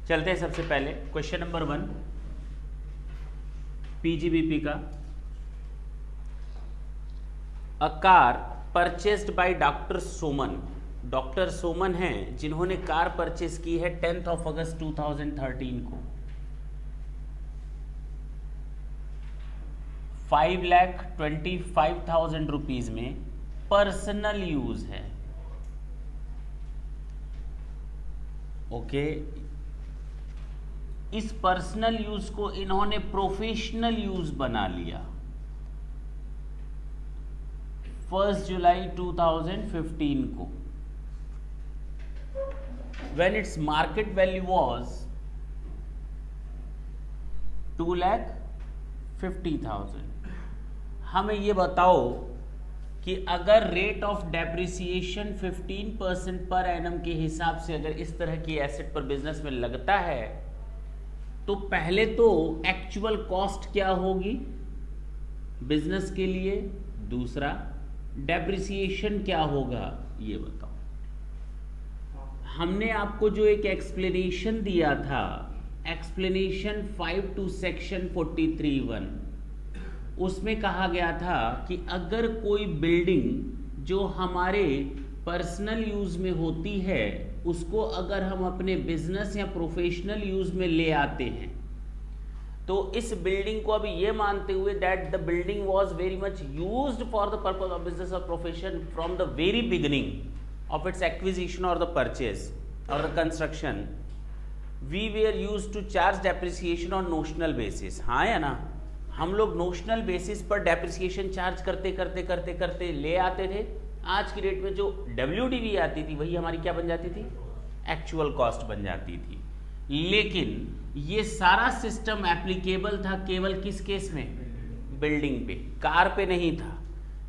चलते हैं सबसे पहले क्वेश्चन नंबर 1 पीजीबीपी का। A car purchased by doctor Soman. Doctor Soman हैं जिन्होंने कार परचेज की है 10 अगस्त 2013 को। 5,25,000 रुपीज में पर्सनल यूज है। ओके, इस पर्सनल यूज को इन्होंने प्रोफेशनल यूज बना लिया 1 जुलाई 2015 को, when its market value was 2,50,000। हमें ये बताओ कि अगर rate of depreciation 15% per annum के हिसाब से अगर इस तरह की एसेट पर बिजनेस में लगता है तो पहले तो एक्चुअल कॉस्ट क्या होगी बिजनेस के लिए, दूसरा डेप्रिसिएशन क्या होगा ये बताओ। हमने आपको जो एक एक्सप्लेनेशन दिया था, एक्सप्लेनेशन 5 टू सेक्शन 43(1), उसमें कहा गया था कि अगर कोई बिल्डिंग जो हमारे पर्सनल यूज में होती है उसको अगर हम अपने बिजनेस या प्रोफेशनल यूज में ले आते हैं तो इस बिल्डिंग को अभी ये मानते हुए that the building was very much used for the purpose of business or profession from the very beginning of its acquisition or the purchase or the construction, we were used to charge depreciation on notional basis. हाँ या ना, हम लोग notional basis पर depreciation charge करते करते करते करते ले आते थे। आज की डेट में जो WDV आती थी वही हमारी क्या बन जाती थी, एक्चुअल कॉस्ट बन जाती थी। लेकिन ये सारा सिस्टम एप्लीकेबल था केवल किस केस में, बिल्डिंग पे, कार पे नहीं था।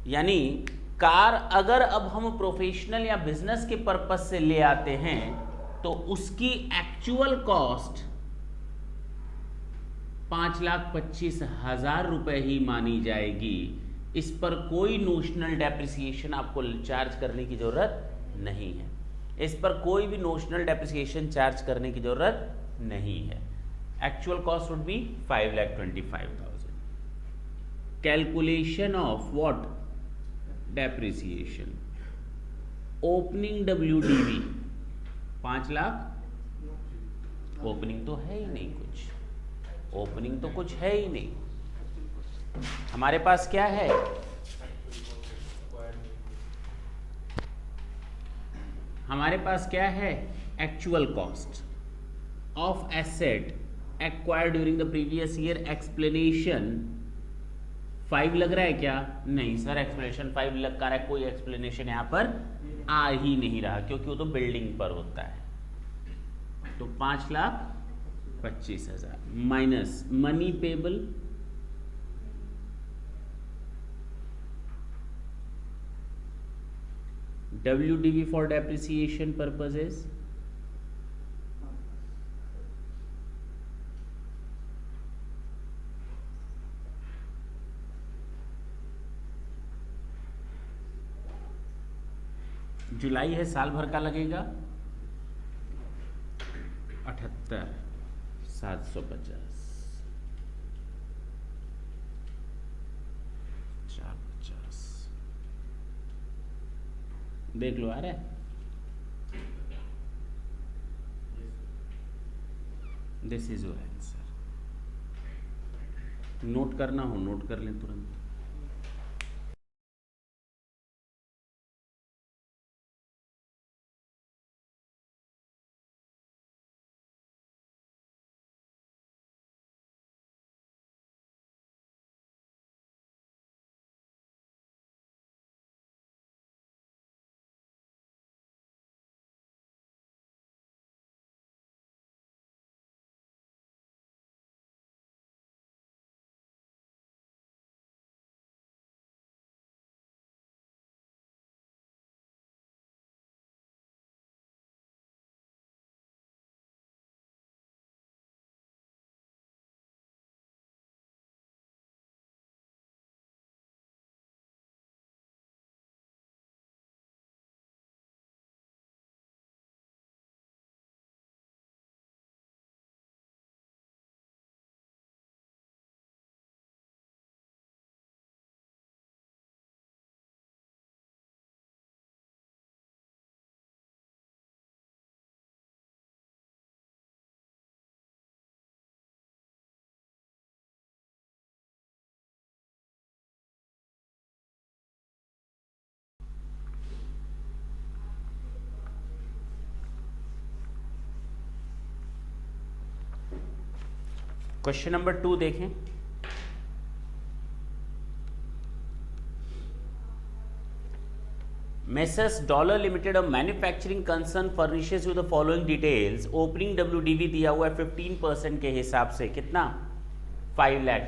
यानी कार अगर अब हम प्रोफेशनल या बिजनेस के पर्पस से ले आते हैं तो उसकी एक्चुअल कॉस्ट 5,25,000 रुपए ही मानी जाएगी। इस पर कोई नोशनल डेप्रिसिएशन आपको चार्ज करने की जरूरत नहीं है, इस पर कोई भी नोशनल डेप्रिसिएशन चार्ज करने की जरूरत नहीं है। Actual cost would be 5,25,000। Calculation of what, depreciation. Opening WDV 5 lakh, opening तो है ही नहीं कुछ, ओपनिंग तो कुछ है ही नहीं। हमारे पास क्या है, हमारे पास क्या है, actual cost of asset acquired during the previous year. Explanation 5 लग रहा है क्या, नहीं सर एक्सप्लेनेशन 5 लग रहा है, कोई एक्सप्लेनेशन यहां पर आ ही नहीं रहा क्योंकि वो तो बिल्डिंग पर होता है। तो 5,25,000 minus money payable, WDV for depreciation purposes, जुलाई है, साल भर का लगेगा 78,750, 450। देख लो आ रहा है, this is your answer. Note करना हो नोट कर लें तुरंत। क्वेश्चन नंबर 2 देखें। Messrs. Dollar Limited, a manufacturing concern, furnishes you the following details. Opening WDV दिया हुआ है 15% के हिसाब से, कितना? 5 lakh.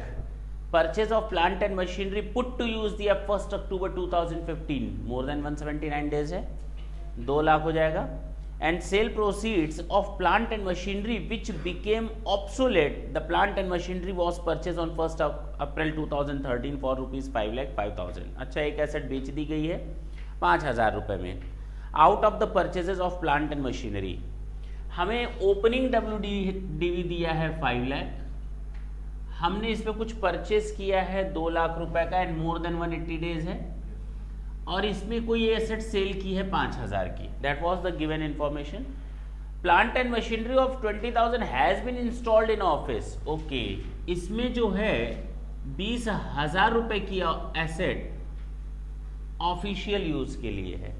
Purchase of plant and machinery put to use दिया 1 अक्टूबर 2015, मोर देन 179 डेज है, 2 लाख हो जाएगा। And sale proceeds of plant and machinery which became obsolete, the plant and machinery was purchase on 1 April 2013 for ₹5,05,000। अच्छा, एक एसेट बेच दी गई है 5,000 रुपये में। Out of the purchases of plant and machinery हमें ओपनिंग WDV दिया है 5 लाख, हमने इस पे कुछ परचेज किया है 2 लाख रुपए का एंड मोर देन 180 डेज है, और इसमें कोई एसेट सेल की है 5,000 की। That was the given information. Plant and machinery of 20,000 has been installed in office. Okay, इसमें जो है 20,000 रुपए की एसेट ऑफिशियल यूज के लिए है।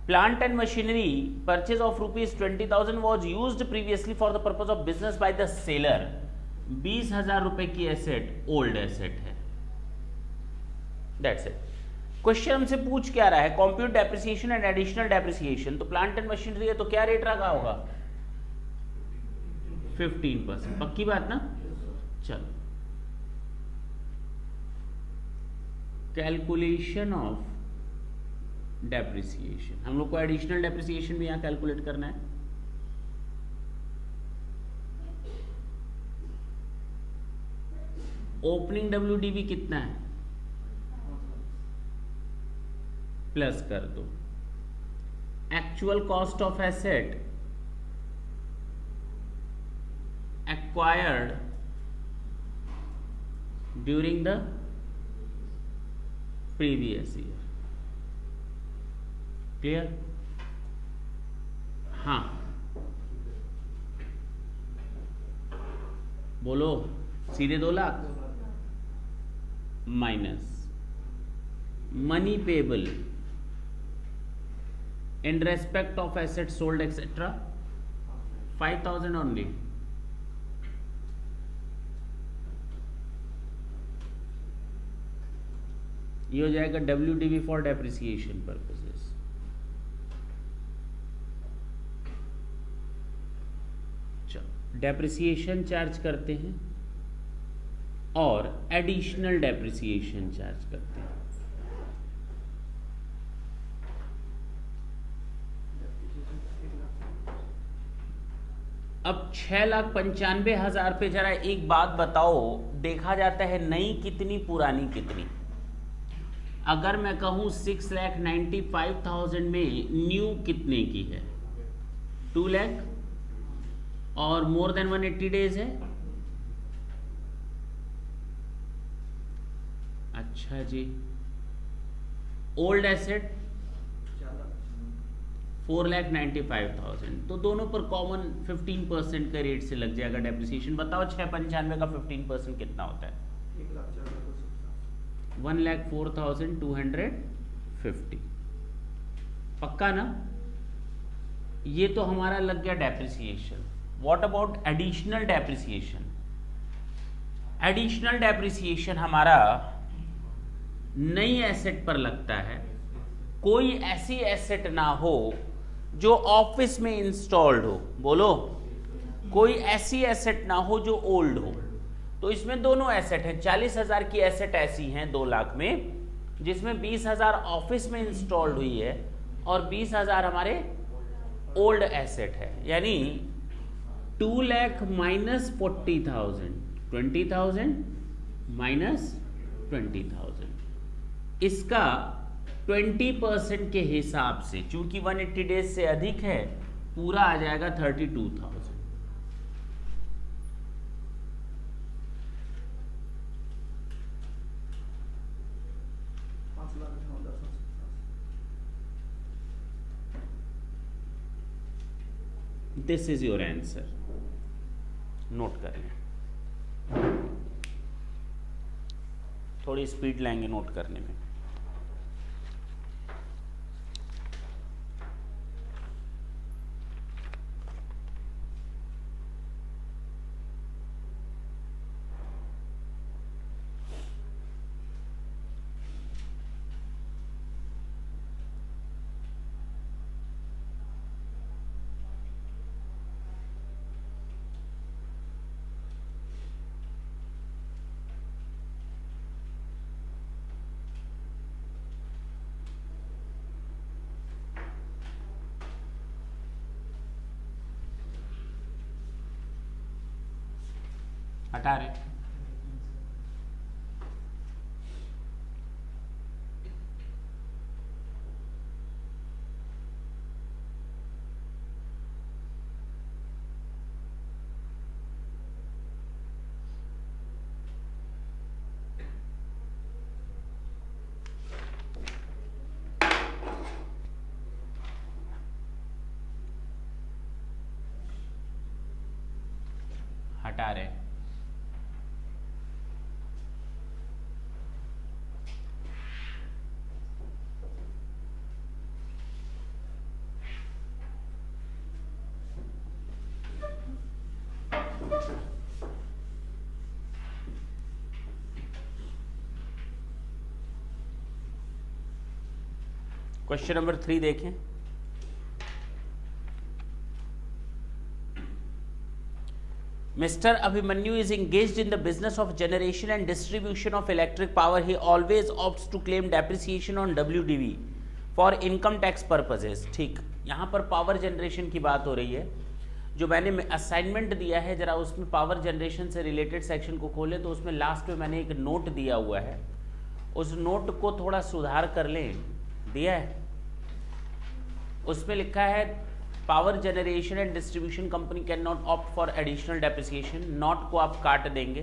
Plant and machinery purchase of ₹20,000 was used previously for the purpose of business by the seller. 20,000 रुपए की एसेट ओल्ड एसेट है। That's it. क्वेश्चन हमसे पूछ क्या रहा है? Compute depreciation and additional depreciation. तो प्लांट एंड मशीनरी है तो क्या रेट रखा होगा? 15%। पक्की बात ना? चलो, कैलकुलेशन ऑफ डेप्रिसिएशन, हम लोग को एडिशनल डेप्रिसिएशन भी यहां कैलकुलेट करना है। ओपनिंग WDV कितना है? प्लस कर दो। Actual cost of asset acquired during the previous year. Clear? हाँ, बोलो। सीधे 2 lakh minus money payable in respect of asset sold etcetera 5,000 only. ये हो जाएगा WDV फॉर डेप्रिसिएशन पर्पसेस। चलो, डेप्रिसिएशन चार्ज करते हैं और एडिशनल डेप्रिसिएशन चार्ज करते हैं। अब 6,95,000 पे जरा एक बात बताओ, देखा जाता है नई कितनी पुरानी कितनी? अगर मैं कहूं 6,95,000 में न्यू कितने की है? 2 लाख और मोर देन 180 डेज है। अच्छा जी, ओल्ड एसेट 4,95,000, तो दोनों पर कॉमन 15% का रेट से लग जाएगा डेप्रिसिएशन। बताओ 695 का 15% कितना होता है? 1,04,250। पक्का ना? ये तो हमारा लग गया depreciation. What about additional depreciation? Additional depreciation हमारा नई एसेट पर लगता है। कोई ऐसी एसेट ना हो जो ऑफिस में इंस्टॉल्ड हो। बोलो, कोई ऐसी एसेट ना हो जो ओल्ड हो। तो इसमें दोनों एसेट है। 40,000 की एसेट ऐसी हैं 2 लाख में, जिसमें 20,000 ऑफिस में इंस्टॉल्ड हुई है और 20,000 हमारे ओल्ड एसेट है। यानी 2 लाख माइनस 40,000, 20,000 माइनस 20,000। इसका 20% के हिसाब से, चूंकि 180 डेज से अधिक है, पूरा आ जाएगा 32,000। This is your answer. Note कर लें, थोड़ी स्पीड लाएंगे नोट करने में। हटा रहे। हटा रहे। क्वेश्चन नंबर 3 देखें। Mr. Abhimanyu is engaged in the business of generation and distribution of electric power. He always opts to claim depreciation on WDV for income tax purposes. ठीक, यहाँ पर पावर जनरेशन की बात हो रही है। जो मैंने असाइनमेंट दिया है, जरा उसमें पावर जनरेशन से रिलेटेड सेक्शन को खोले तो उसमें लास्ट में मैंने एक नोट दिया हुआ है, उस नोट को थोड़ा सुधार कर लें। दिया है, उसमें लिखा है power generation and distribution company can not opt for additional depreciation. Not को आप काट देंगे।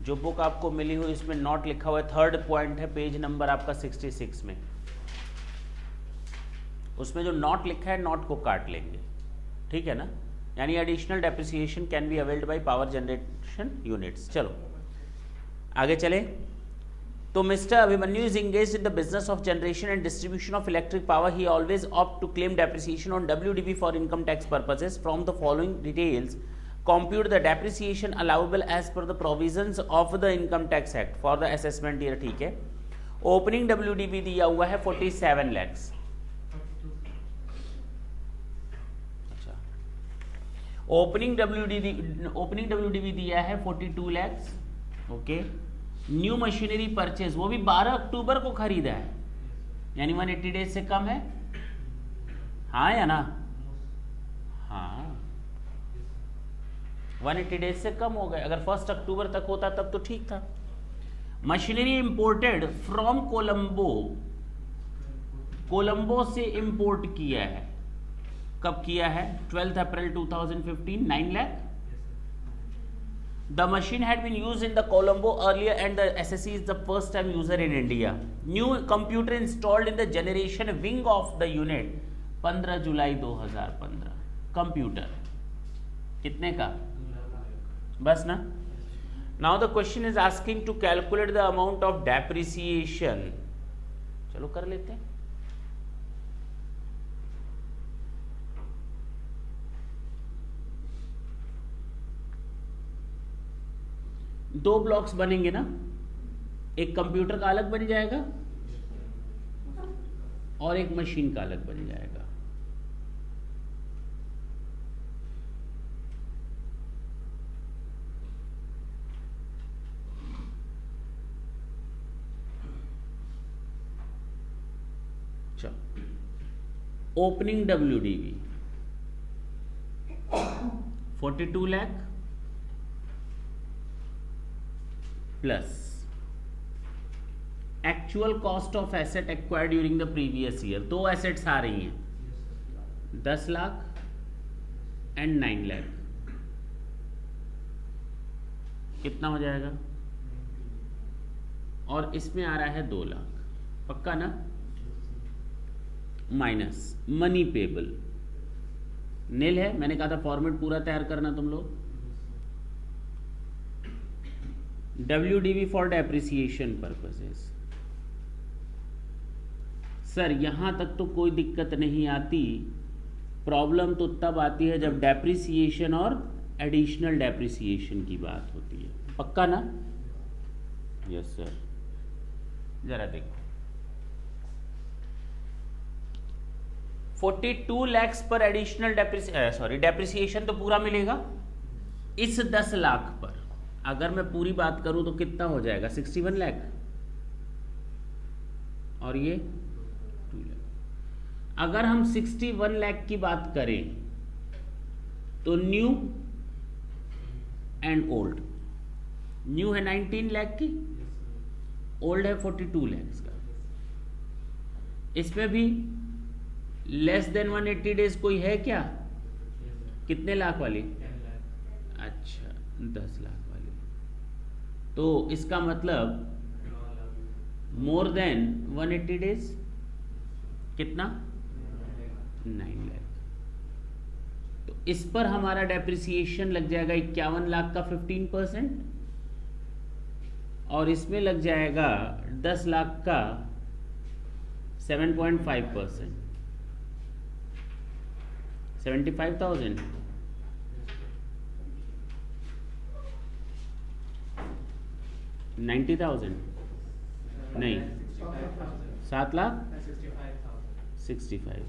जो बुक आपको मिली हुई इसमें नॉट लिखा हुआ है, थर्ड पॉइंट है, पेज नंबर आपका 66 में। उसमें जो नॉट लिखा है, नॉट को काट लेंगे, ठीक है ना। यानी additional depreciation can be availed by power generation units. चलो आगे चले। तो mister Abhimanyu is engaged in the business of generation and distribution of electric power. He always opt to claim depreciation on WDV for income tax purposes. From the following details, compute the depreciation allowable as per the provisions of the Income Tax Act for the assessment year. ठीक है। Opening WDV दिया हुआ है 47 lakhs। अच्छा, opening WDV दिया है 42 lakhs। Okay. New machinery purchase वो भी 12 अक्टूबर को खरीदा है, यानी 180 डेज से कम है। हाँ या ना? हाँ, 180 डेज से कम हो गए। अगर 1 अक्टूबर तक होता तब तो ठीक था। मशीनरी इंपोर्टेड फ्रॉम कोलंबो से इंपोर्ट किया है। कब किया है? 12 अप्रैल 2015, 9 lakh. The machine had been used in the Colombo earlier and the SSE is the first time user in India. New computer installed in the generation wing of the unit 15 July 2015। Computer कितने का? बस ना। Now the question is asking to calculate the amount of depreciation। चलो कर लेते हैं। दो blocks बनेंगे ना, एक कंप्यूटर का अलग बन जाएगा और एक मशीन का अलग बन जाएगा। चलो, opening WDV 42 lakh plus actual cost of asset acquired during the previous year. दो एसेट्स आ रही हैं, 10 लाख एंड 9 लाख। कितना हो जाएगा? और इसमें आ रहा है 2 लाख। पक्का ना? माइनस मनी पेबल नील है। मैंने कहा था फॉर्मेट पूरा तैयार करना तुम लोग। WDV for depreciation purposes. Sir यहां तक तो कोई दिक्कत नहीं आती, प्रॉब्लम तो तब आती है जब डेप्रिसिएशन और एडिशनल डेप्रिसिएशन की बात होती है। पक्का ना? Yes sir. जरा देखो, 42 lakhs पर एडिशनल डेप्रिसिएशन तो पूरा मिलेगा इस 10 लाख पर। अगर मैं पूरी बात करूं तो कितना हो जाएगा? 61 लाख। और ये 2 लाख। अगर हम 61 लाख की बात करें तो न्यू एंड ओल्ड, न्यू है 19 लाख की, ओल्ड है 42 लाख का। इसमें भी लेस देन 180 डेज कोई है क्या? कितने लाख वाली? अच्छा, 10 लाख वाली। तो इसका मतलब मोर देन 180 डेज कितना? 9 लाख। तो इस पर हमारा डेप्रिसिएशन लग जाएगा 51 लाख का 15%, और इसमें लग जाएगा 10 लाख का 7.5%, 75,000। 90,000 नहीं, 7 लाख 65।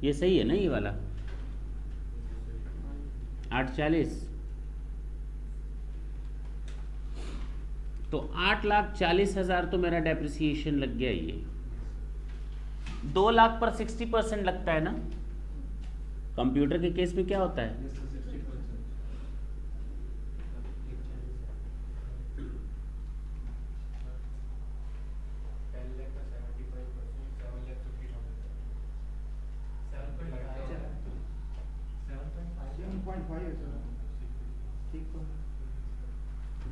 ये सही है ना ये वाला? 840, तो 8,40,000 तो मेरा डेप्रिसिएशन लग गया। ये 2 लाख पर 60% लगता है ना? कंप्यूटर के केस में क्या होता है?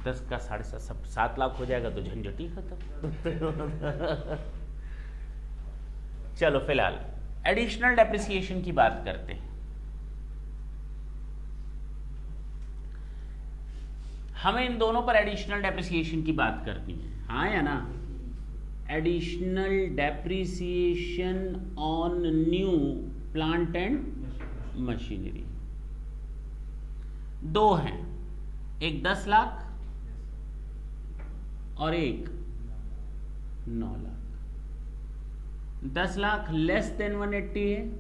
दस का 7.5 7 लाख हो जाएगा तो झंझट ही खत्म। चलो फिलहाल एडिशनल डेप्रिसिएशन की बात करते हैं। हमें इन दोनों पर एडिशनल डेप्रिसिएशन की बात करनी है, हाँ या ना? Additional depreciation on new plant and machinery दो हैं, एक 10 लाख और एक 9 लाख। 10 लाख लेस देन 180 है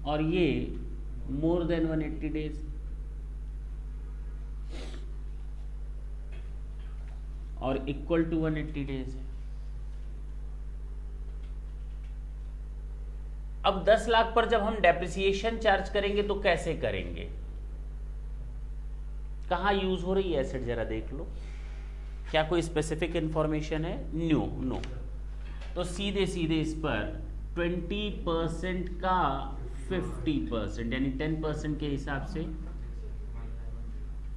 और ये मोर देन 180 डेज, और इक्वल टू 180 डेज है। अब 10 लाख पर जब हम डेप्रिसिएशन चार्ज करेंगे तो कैसे करेंगे? कहां यूज हो रही है एसेट जरा देख लो, क्या कोई स्पेसिफिक इंफॉर्मेशन है? नो। तो सीधे सीधे इस पर 20% का 50% यानी 10% के हिसाब से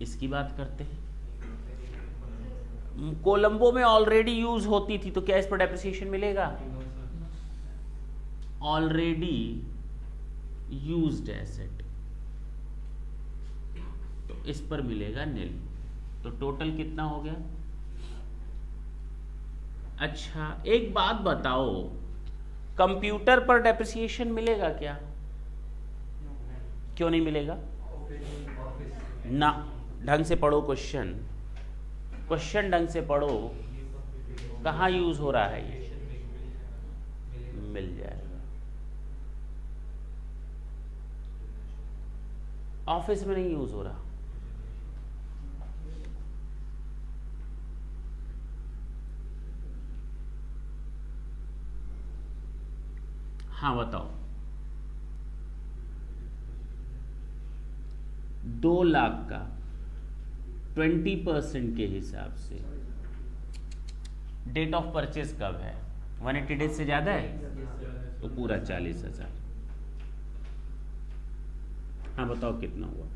इसकी बात करते हैं। कोलंबो में ऑलरेडी यूज होती थी तो क्या इस पर डेप्रिसिएशन मिलेगा? ऑलरेडी यूज्ड एसेट, तो इस पर मिलेगा नील। तो टोटल कितना हो गया? अच्छा एक बात बताओ, कंप्यूटर पर डेप्रिसिएशन मिलेगा क्या? क्यों नहीं मिलेगा? ना, ढंग से पढ़ो क्वेश्चन ढंग से पढ़ो, कहाँ यूज हो रहा है ये? मिल जाएगा, ऑफिस में नहीं यूज हो रहा। हाँ बताओ, 2 लाख का 20% के हिसाब से डेट ऑफ परचेज कब है? 180 डेज से ज्यादा है तो पूरा 40,000। हाँ बताओ कितना हुआ?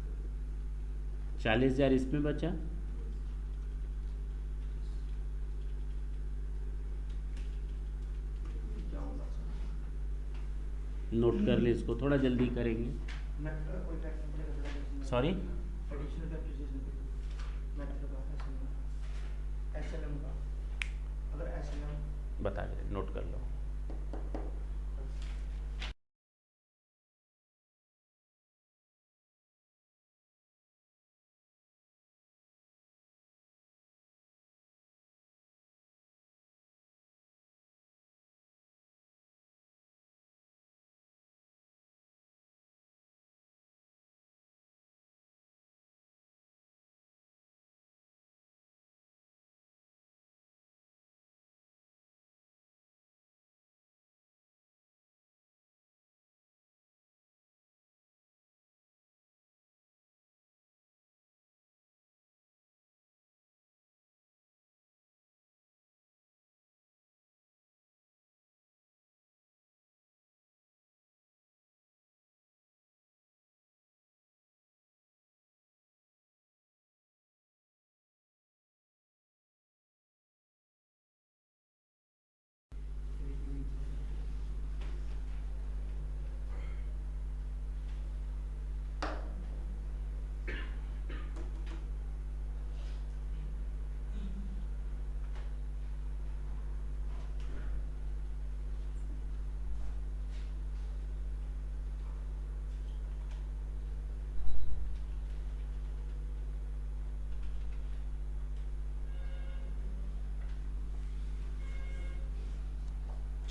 40,000 इसमें बचा, नोट कर ले इसको, थोड़ा जल्दी करेंगे। सॉरी, बता दे, नोट कर लो।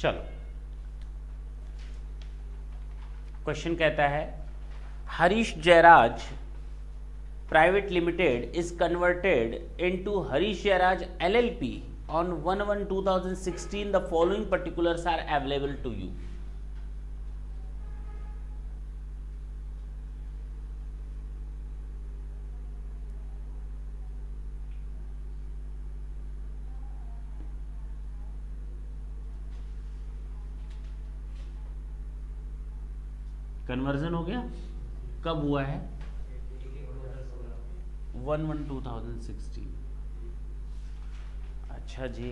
चलो, क्वेश्चन कहता है Harish Jayraj private limited is converted into Harish Jayraj LLP on 1/1/2016. The following particulars are available to you. Conversion हो गया, कब हुआ है? 1/1/2016। अच्छा जी,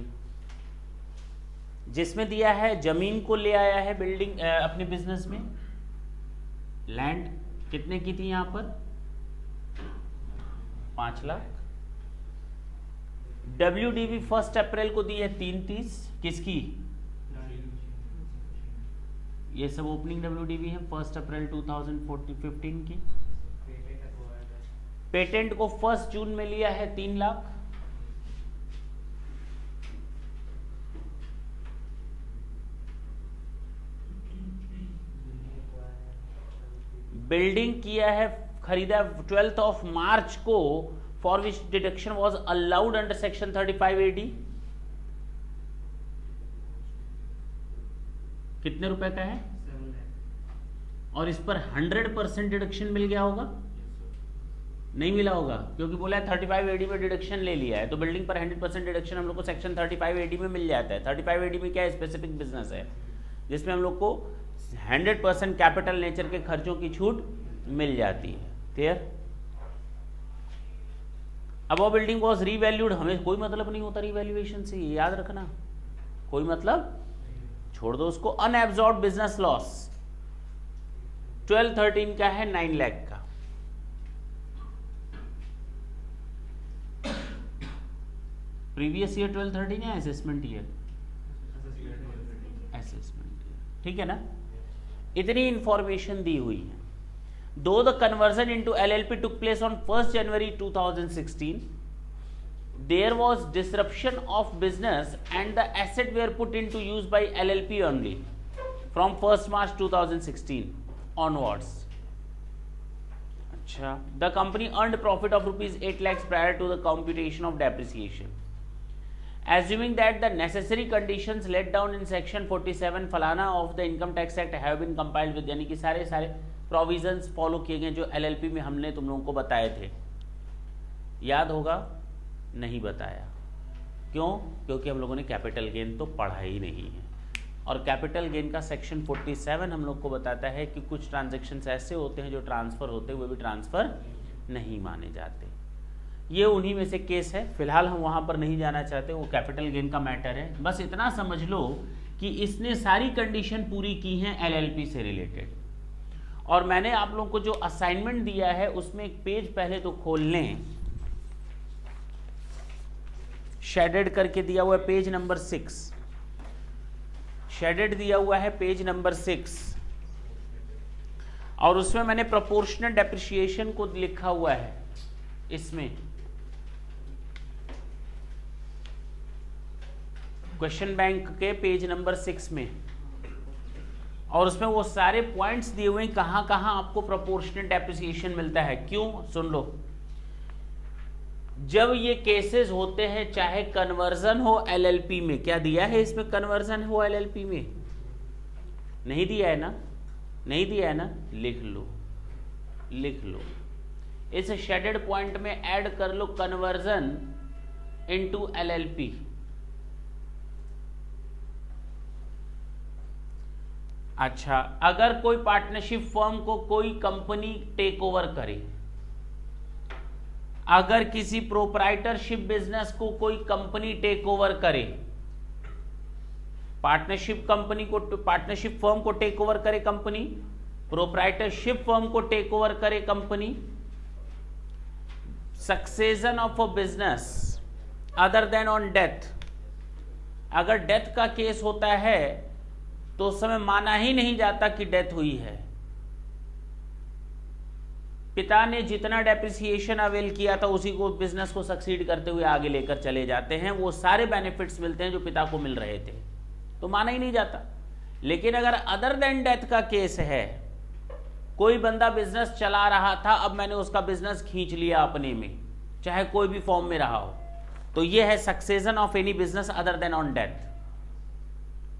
जिसमें दिया है जमीन को ले आया है बिल्डिंग अपने बिजनेस में, लैंड कितने की थी यहां पर? 5 लाख। WDV 1 अप्रैल को दी है 330, किसकी? ये सब ओपनिंग WDV है 1 अप्रैल 2015 की। पेटेंट को 1 जून में लिया है 3 लाख। बिल्डिंग किया है, खरीदा 12 मार्च को, for which deduction was allowed under section 35 AD। कितने रुपए का है? 7 लाख। और इस पर 100% डिडक्शन मिल गया होगा? नहीं मिला होगा, क्योंकि बोला है 35 AD में डिडक्शन ले लिया है, तो बिल्डिंग पर 100% डिडक्शन हम लोग को सेक्शन 35 AD में मिल जाता है। 35 AD में क्या है? स्पेसिफिक बिजनेस है, जिसमें हम लोग को 100% कैपिटल नेचर के खर्चों की छूट मिल जाती है। क्लियर? अब वो बिल्डिंग वॉज रीवैल्यूड, हमें कोई मतलब नहीं होता रीवैल्यूएशन से, ये याद रखना, कोई मतलब, छोड़ दो उसको। अनएब्सॉर्ब्ड बिजनेस लॉस 12/13 का है 9 लाख का। प्रीवियस ईयर 12/13 है, असेसमेंट ईयर? असेसमेंट ईयर, ठीक है ना? इतनी इंफॉर्मेशन दी हुई है। दो the conversion into LLP took place on 1 January 2016, there was disruption of business and the asset were put into use by LLP only from 1st March 2016 onwards. अच्छा, the company earned profit of rupees 8 lakhs prior to the computation of depreciation. Assuming that the necessary conditions laid down in section 47 फलाना of the income tax act have been compiled with, यानी कि सारे provisions follow किए गए जो LLP में हमने तुम लोगों को बताए थे। याद होगा? नहीं बताया, क्यों? क्योंकि हम लोगों ने कैपिटल गेन तो पढ़ा ही नहीं है, और कैपिटल गेन का सेक्शन 47 हम लोग को बताता है कि कुछ ट्रांजैक्शंस ऐसे होते हैं जो ट्रांसफर होते हुए भी ट्रांसफर नहीं माने जाते। ये उन्हीं में से केस है, फिलहाल हम वहां पर नहीं जाना चाहते, वो कैपिटल गेन का मैटर है। बस इतना समझ लो कि इसने सारी कंडीशन पूरी की हैं LLP से रिलेटेड। और मैंने आप लोगों को जो असाइनमेंट दिया है उसमें एक पेज पहले तो खोल लें, शेडेड करके दिया हुआ है पेज नंबर 6, शेडेड दिया हुआ है पेज नंबर 6, और उसमें मैंने प्रोपोर्शनल डेप्रिसिएशन को लिखा हुआ है इसमें, क्वेश्चन बैंक के पेज नंबर 6 में, और उसमें वो सारे पॉइंट्स दिए हुए हैं कहां कहां आपको प्रोपोर्शनल डेप्रिसिएशन मिलता है। क्यों? सुन लो, जब ये केसेस होते हैं, चाहे कन्वर्जन हो LLP में, क्या दिया है इसमें? कन्वर्जन हो LLP में नहीं दिया है ना? नहीं दिया है ना? लिख लो, लिख लो, इस शेडेड पॉइंट में ऐड कर लो कन्वर्जन इनटू LLP। अच्छा, अगर कोई पार्टनरशिप फर्म को कोई कंपनी टेक ओवर करे, अगर किसी प्रोप्राइटरशिप बिजनेस को कोई कंपनी टेक ओवर करे, पार्टनरशिप कंपनी को, पार्टनरशिप फर्म को टेक ओवर करे कंपनी, प्रोप्राइटरशिप फर्म को टेक ओवर करे company, succession of a business other than on death, अगर डेथ का केस होता है तो उस समय माना ही नहीं जाता कि डेथ हुई है। पिता ने जितना डेप्रिसिएशन अवेल किया था उसी को बिजनेस को सक्सीड करते हुए आगे लेकर चले जाते हैं, वो सारे बेनिफिट्स मिलते हैं जो पिता को मिल रहे थे। तो माना ही नहीं जाता। लेकिन अगर अदर देन डेथ का केस है, कोई बंदा बिजनेस चला रहा था, अब मैंने उसका बिजनेस खींच लिया अपने में, चाहे कोई भी फॉर्म में रहा हो, तो ये है succession of any business other than on death.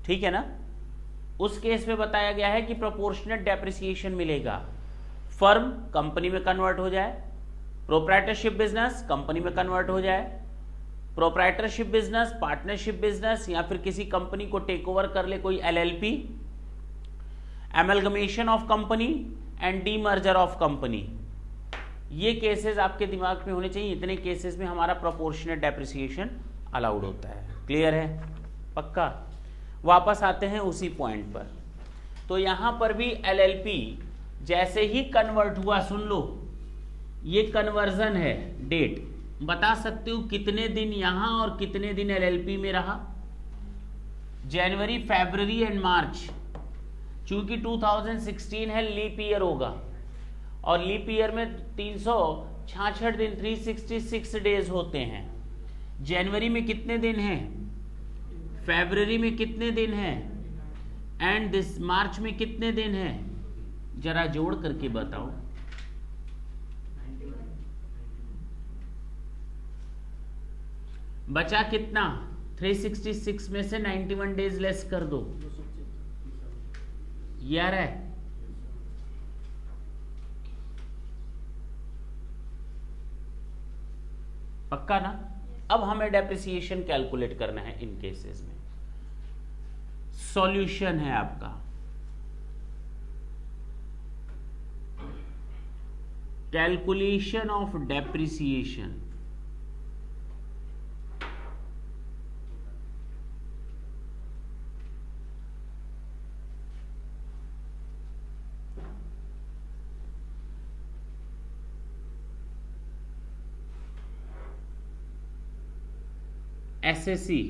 ठीक है ना। उस केस में बताया गया है कि प्रोपोर्शनेट डेप्रिसिएशन मिलेगा। फर्म कंपनी में कन्वर्ट हो जाए, प्रोप्राइटरशिप बिजनेस कंपनी में कन्वर्ट हो जाए, प्रोप्राइटरशिप बिजनेस पार्टनरशिप बिजनेस, या फिर किसी कंपनी को टेक ओवर कर ले कोई LLP, amalgamation of company and demerger of company. ये केसेस आपके दिमाग में होने चाहिए। इतने केसेस में हमारा प्रोपोर्शनेट डेप्रिसिएशन अलाउड होता है। क्लियर है? पक्का। वापस आते हैं उसी पॉइंट पर। तो यहां पर भी एलएलपी जैसे ही कन्वर्ट हुआ, सुन लो, ये कन्वर्जन है। डेट बता सकते हो कितने दिन यहां और कितने दिन एलएलपी में रहा? जनवरी, फरवरी एंड मार्च। चूंकि 2016 है, लीप ईयर होगा, और लीप ईयर में 366 दिन 366 डेज होते हैं। जनवरी में कितने दिन हैं? फरवरी में कितने दिन हैं? एंड दिस मार्च में कितने दिन हैं? जरा जोड़ करके बताओ। बचा कितना? 366 में से 91 डेज लेस कर दो, यार है। पक्का ना? अब हमें डेप्रिसिएशन कैलकुलेट करना है इन केसेस में। सॉल्यूशन है आपका कैलकुलेशन ऑफ डेप्रिसिएशन। एसएससी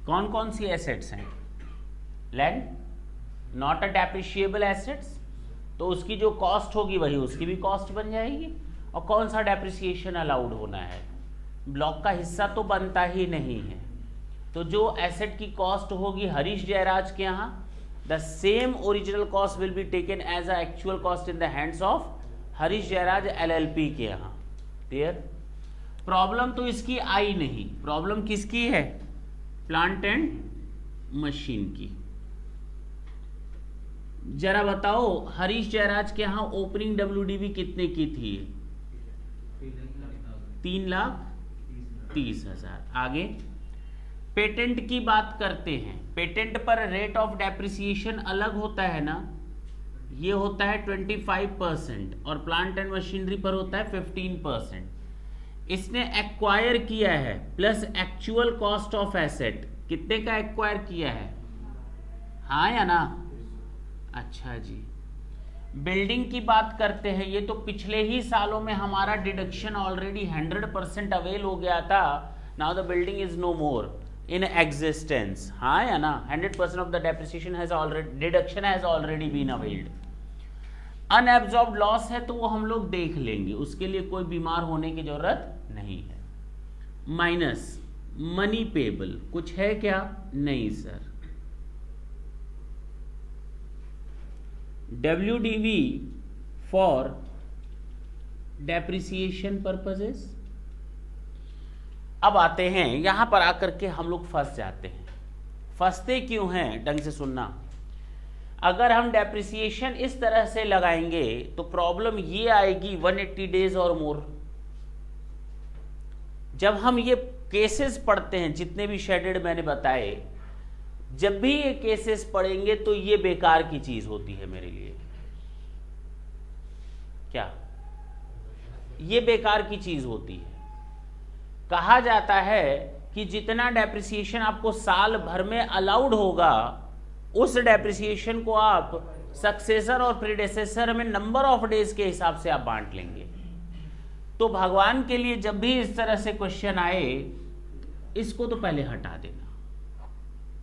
कौन कौन सी एसेट्स हैं? Land not a depreciable assets, तो उसकी जो कॉस्ट होगी वही उसकी भी कॉस्ट बन जाएगी। और कौन सा डेप्रिसिएशन अलाउड होना है? ब्लॉक का हिस्सा तो बनता ही नहीं है। तो जो एसेट की कॉस्ट होगी हरीश जयराज के यहाँ, the same original cost will be taken as a actual cost in the hands of Harish Jayraj LLP के यहाँ। क्लियर? प्रॉब्लम तो इसकी आई नहीं, प्रॉब्लम किसकी है? प्लांट एंड मशीन की। जरा बताओ, हरीश जयराज के यहाँ ओपनिंग डब्ल्यूडीवी कितने की थी? 3,30,000। आगे पेटेंट की बात करते हैं। पेटेंट पर रेट ऑफ डेप्रिसिएशन अलग होता है ना, ये होता है 25%, और प्लांट एंड मशीनरी पर होता है 15%। इसने एक्वायर किया है plus actual cost of asset, कितने का एक्वायर किया है? हाँ या ना? अच्छा जी। बिल्डिंग की बात करते हैं, ये तो पिछले ही सालों में हमारा डिडक्शन ऑलरेडी 100% अवेल हो गया था। Now the building is no more in existence। हाँ या ना? 100% of the depreciation has already, deduction has already been availed। unabsorbed loss है तो वो हम लोग देख लेंगे, उसके लिए कोई बीमार होने की जरूरत नहीं है। माइनस मनी पेबल कुछ है क्या? नहीं sir. WDV for depreciation purposes. अब आते हैं यहां पर आकर के हम लोग फंस जाते हैं। फंसते क्यों हैं? ढंग से सुनना। अगर हम डेप्रिसिएशन इस तरह से लगाएंगे तो प्रॉब्लम ये आएगी 180 डेज और मोर। जब हम ये केसेस पढ़ते हैं, जितने भी शेडेड मैंने बताए, जब भी ये केसेस पढ़ेंगे तो ये बेकार की चीज होती है मेरे लिए। क्या? ये बेकार की चीज होती है। कहा जाता है कि जितना डेप्रिसिएशन आपको साल भर में अलाउड होगा, उस डेप्रिसिएशन को आप सक्सेसर और प्रीडेसेसर में नंबर ऑफ डेज के हिसाब से आप बांट लेंगे। तो भगवान के लिए जब भी इस तरह से क्वेश्चन आए, इसको तो पहले हटा देना।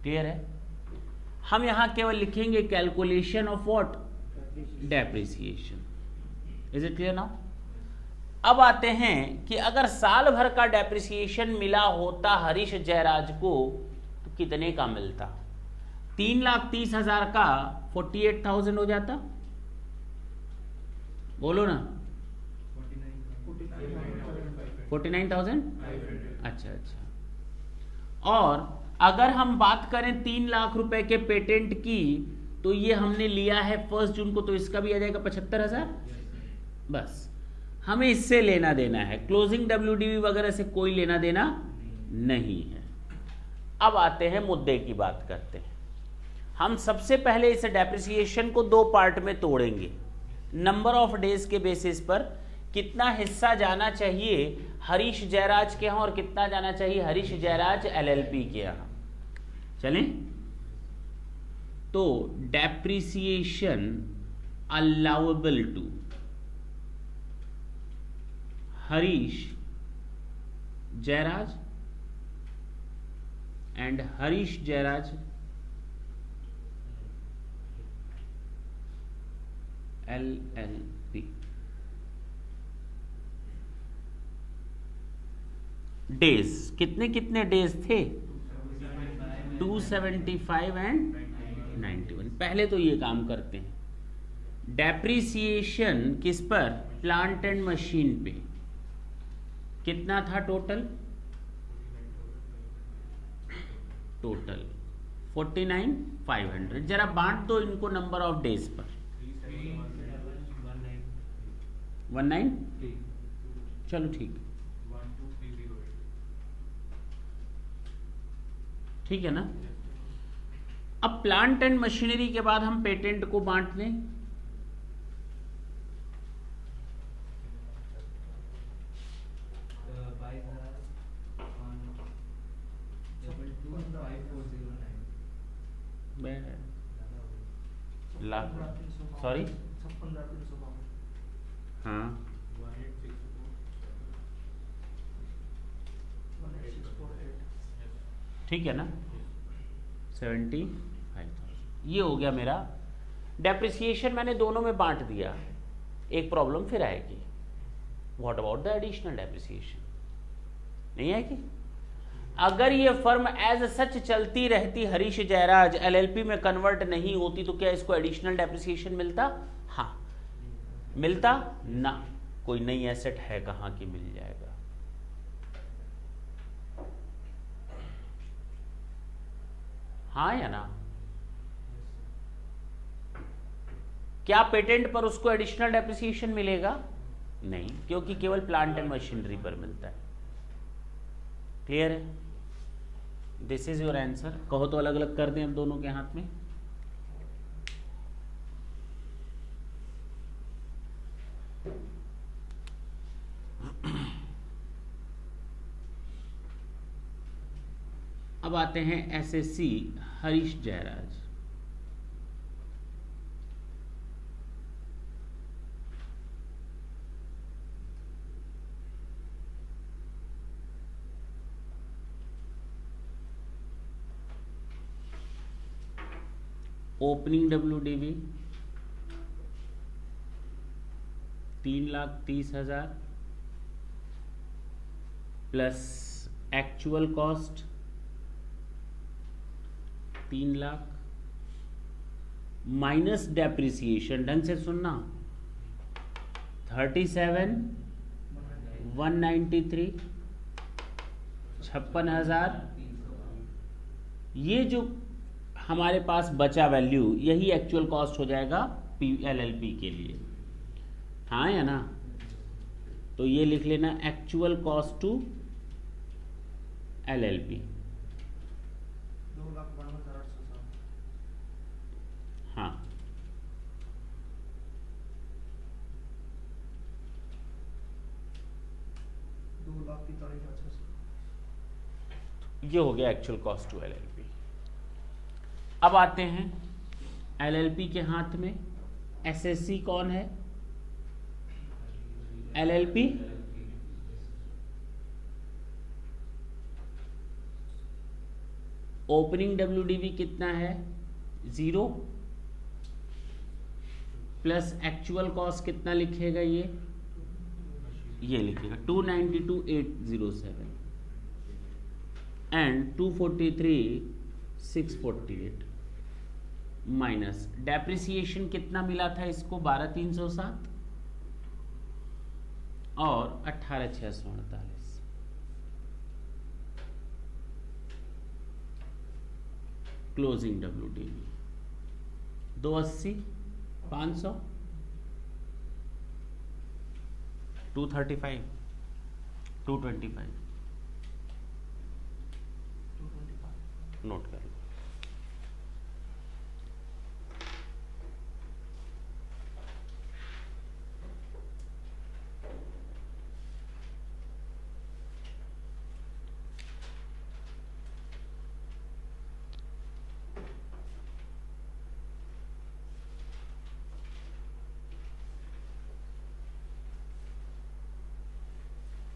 क्लियर है? हम यहां केवल लिखेंगे calculation of what, depreciation. Is it clear now? अब आते हैं कि अगर साल भर का डेप्रिसिएशन मिला होता हरीश जयराज को तो कितने का मिलता? 3,30,000 का 48,000 हो जाता। बोलो ना। 49,000। अच्छा अच्छा। और अगर हम बात करें 3 लाख रुपए के पेटेंट की, तो ये हमने लिया है 1 जून को, तो इसका भी आ जाएगा 75,000। बस हमें इससे लेना देना है, क्लोजिंग WDV वगैरह से कोई लेना देना नहीं है। अब आते हैं मुद्दे की बात करते हैं। हम सबसे पहले इस डेप्रिसिएशन को 2 पार्ट में तोड़ेंगे। नंबर ऑफ डेज के बेसिस पर कितना हिस्सा जाना चाहिए हरीश जयराज के यहाँ और कितना जाना चाहिए हरीश जयराज LLP के यहाँ। चलें, तो depreciation allowable to Harish Jayraj and Harish Jayraj LLP। Days कितने कितने डेज थे? 275 एंड 91। पहले तो ये काम करते हैं। डेप्रिसिएशन किस पर? प्लांट एंड मशीन पे कितना था टोटल? 49,500। जरा बांट दो इनको नंबर ऑफ डेज पर। 19। चलो ठीक है ना। अब प्लांट एंड मशीनरी के बाद हम पेटेंट को बांट दें। सॉरी, हाँ, ठीक है ना। 75,000 ये हो गया मेरा डेप्रिसिएशन। मैंने दोनों में बांट दिया। एक प्रॉब्लम फिर आएगी, what about the additional depreciation? नहीं आएगी। अगर ये फर्म एज सच चलती रहती, हरीश जयराज LLP में कन्वर्ट नहीं होती, तो क्या इसको एडिशनल डेप्रिसिएशन मिलता? हाँ मिलता ना। कोई नई एसेट है कहां की मिल जाएगा। हाँ या ना? क्या पेटेंट पर उसको एडिशनल डेप्रिसिएशन मिलेगा? नहीं, क्योंकि केवल प्लांट एंड मशीनरी पर मिलता है। क्लियर है? This is your answer. कहो तो अलग अलग कर दें अब दोनों के हाथ में। अब आते हैं SSC Harish Jayraj. Opening WDV 3,30,000 plus actual cost 3 lakh minus depreciation. ढंग से सुनना, 37,193 56,000। ये जो हमारे पास बचा वैल्यू, यही एक्चुअल कॉस्ट हो जाएगा LLP के लिए। हाँ या ना? तो ये लिख लेना एक्चुअल कॉस्ट टू LLP। हाँ, ये हो गया एक्चुअल कॉस्ट टू LLP। अब आते हैं LLP के हाथ में। SSC कौन है? LLP। ओपनिंग WDV कितना है? 0 प्लस एक्चुअल कॉस्ट कितना लिखेगा ये लिखेगा 292,807 एंड 243,648 माइनस डेप्रिसिएशन कितना मिला था इसको 12,307 और 18,648 क्लोजिंग WDV 280 500 235 225 नोट कर लो।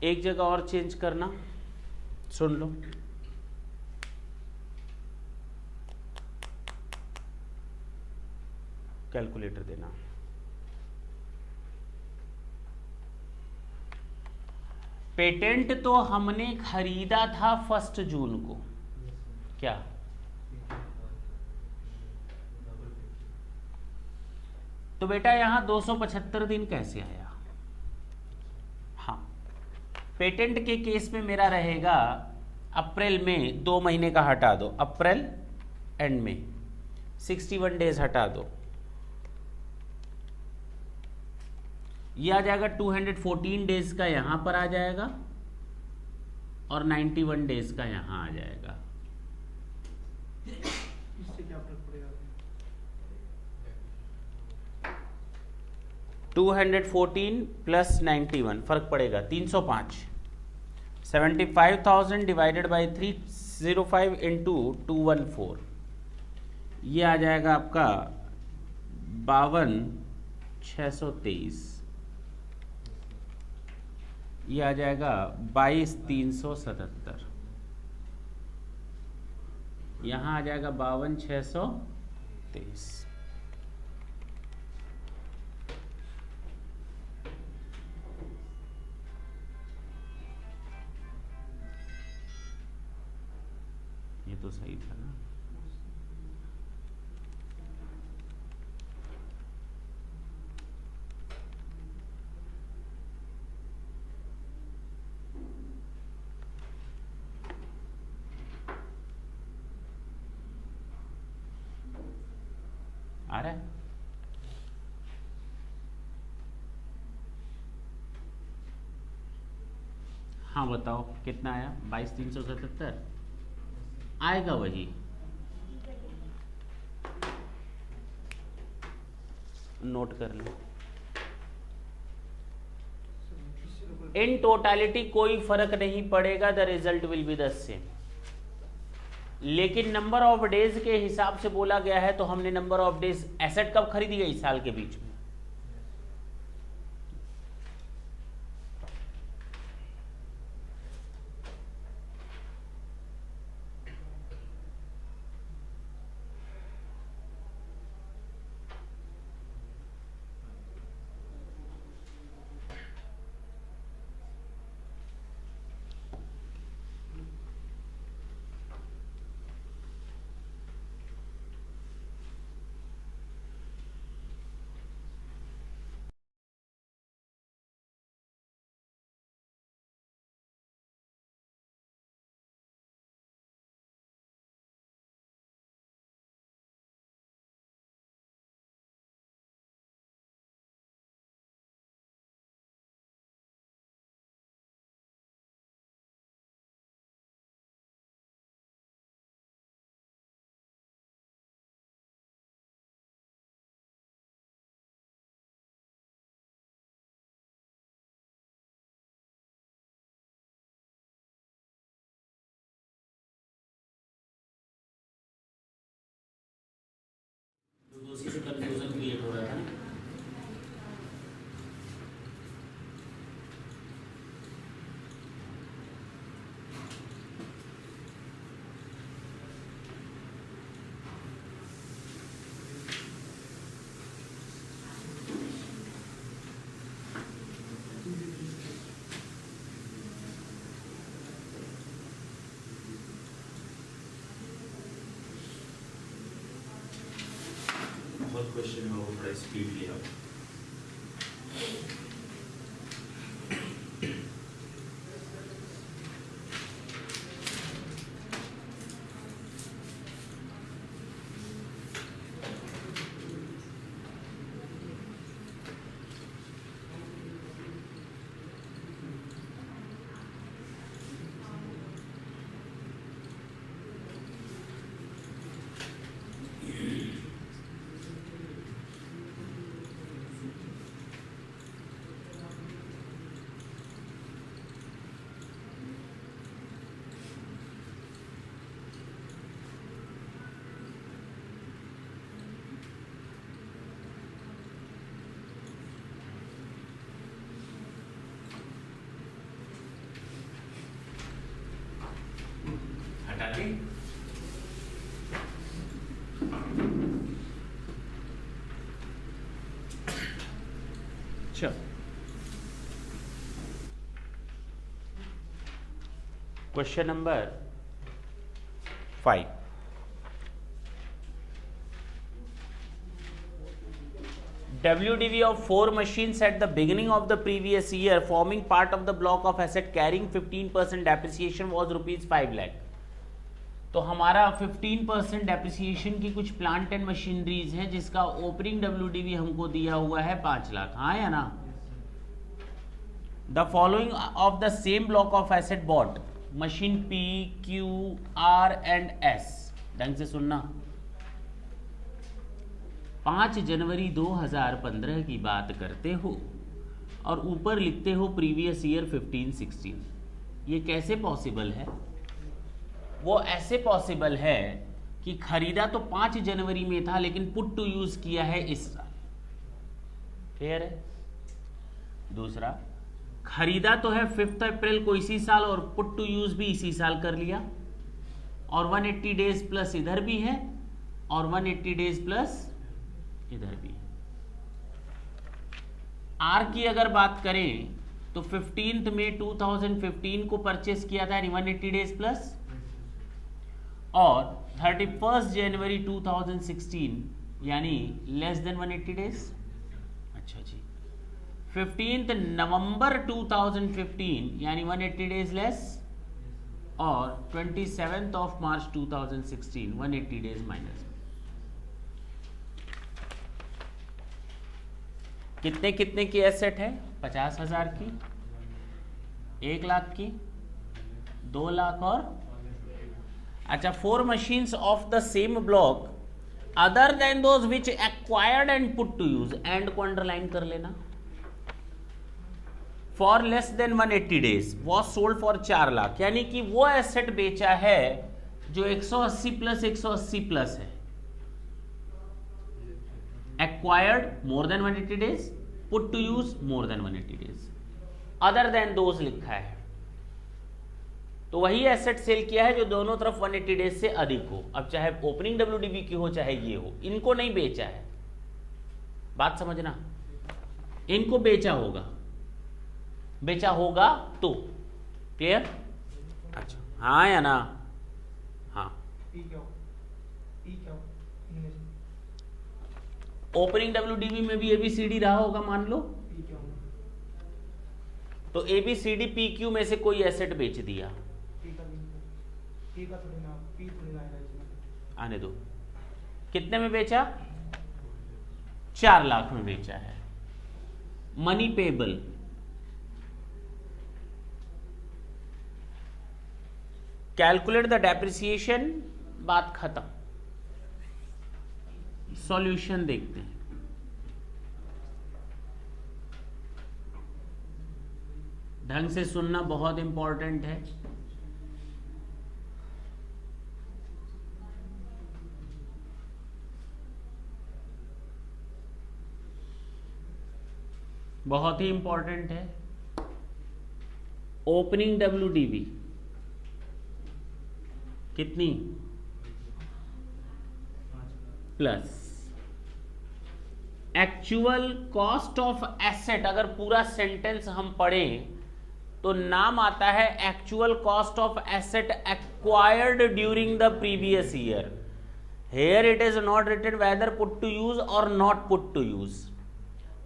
एक जगह और चेंज करना, सुन लो। कैलकुलेटर देना। पेटेंट तो हमने खरीदा था 1 जून को, क्या? तो बेटा यहां 275 दिन कैसे आया? हाँ, पेटेंट के केस में मेरा रहेगा अप्रैल में 2 महीने का हटा दो, अप्रैल एंड में 61 डेज हटा दो, ये आ जाएगा 214 डेज का यहां पर आ जाएगा और 91 डेज का यहां आ जाएगा। इससे क्या फर्क पड़ेगा? 214 प्लस 91 फर्क पड़ेगा 305। 75,000 डिवाइडेड बाई 305 इंटू 214, ये आ जाएगा आपका 52,623, ये आ जाएगा 22,377, यहाँ आ जाएगा 52,623। ये तो सही था ना? आ रहा है? हाँ बताओ कितना आया? 22,377 आएगा वही। नोट कर लो। इन टोटालिटी कोई फर्क नहीं पड़ेगा, the result will be the same. लेकिन नंबर ऑफ डेज के हिसाब से बोला गया है, तो हमने नंबर ऑफ डेज एसेट कब खरीदी गई? साल के बीच में। उसी से कंफ्यूजन क्रिएट हो रहा था। क्वेश्चन में वो थोड़ा स्पीड लिया। Question number 5, WDV of 4 machines at the beginning of the previous year forming part of the block of asset carrying 15% depreciation was rupees 5 lakh। तो हमारा 15% डेप्रिसिएशन की कुछ प्लांट एंड मशीनरीज हैं जिसका ओपनिंग WDV हमको दिया हुआ है 5 लाख, हाँ या ना। The following of the same block of asset bought machine P, Q, R and S, ढंग से सुनना। 5 जनवरी 2015 की बात करते हो और ऊपर लिखते हो प्रीवियस ईयर 15-16, ये कैसे पॉसिबल है? वो ऐसे पॉसिबल है कि खरीदा तो 5 जनवरी में था लेकिन पुट टू यूज किया है इस साल, क्लियर है। दूसरा, खरीदा तो है 5 अप्रैल को इसी साल और पुट टू यूज भी इसी साल कर लिया, और 180 डेज प्लस इधर भी है और 180 डेज प्लस इधर भी है। आर की अगर बात करें तो 15 मई 2015 को परचेस किया था 180 डेज प्लस, और 31 जनवरी 2016 यानी लेस देन 180 डेज। अच्छा जी, 15 नवंबर 2015 यानी 180 डेज लेस, और 27 ऑफ मार्च 2016 180 डेज माइनस। कितने कितने की एसेट है? 50,000 की, 1 लाख की, 2 लाख और अच्छा 4 machines of the same block other than those which acquired and put to use, and को अंडरलाइन कर लेना। for less than 180 days was sold for 4 lakh, यानी कि वो एसेट बेचा है जो 180 प्लस 180 प्लस है। acquired more than 180 days, put to use more than 180 days, other than those लिखा है, तो वही एसेट सेल किया है जो दोनों तरफ 180 डेज से अधिक हो। अब चाहे ओपनिंग WDV की हो चाहे ये हो, इनको नहीं बेचा है, बात समझना, इनको बेचा होगा, बेचा होगा तो क्लियर। अच्छा हाँ या ना? हाँ, ओपनिंग WDV में भी ABCD रहा होगा मान लो, तो ABCD PQ में से कोई एसेट बेच दिया, आने दो। कितने में बेचा? 4 लाख में बेचा है। Money payable, calculate the depreciation, बात खत्म। सॉल्यूशन देखते हैं। ढंग से सुनना बहुत इंपॉर्टेंट है। बहुत ही इंपॉर्टेंट है। ओपनिंग WDV कितनी? Plus actual cost of asset. अगर पूरा सेंटेंस हम पढ़ें तो नाम आता है actual cost of asset acquired during the previous year. Here it is not written whether put to use और नॉट पुट टू यूज।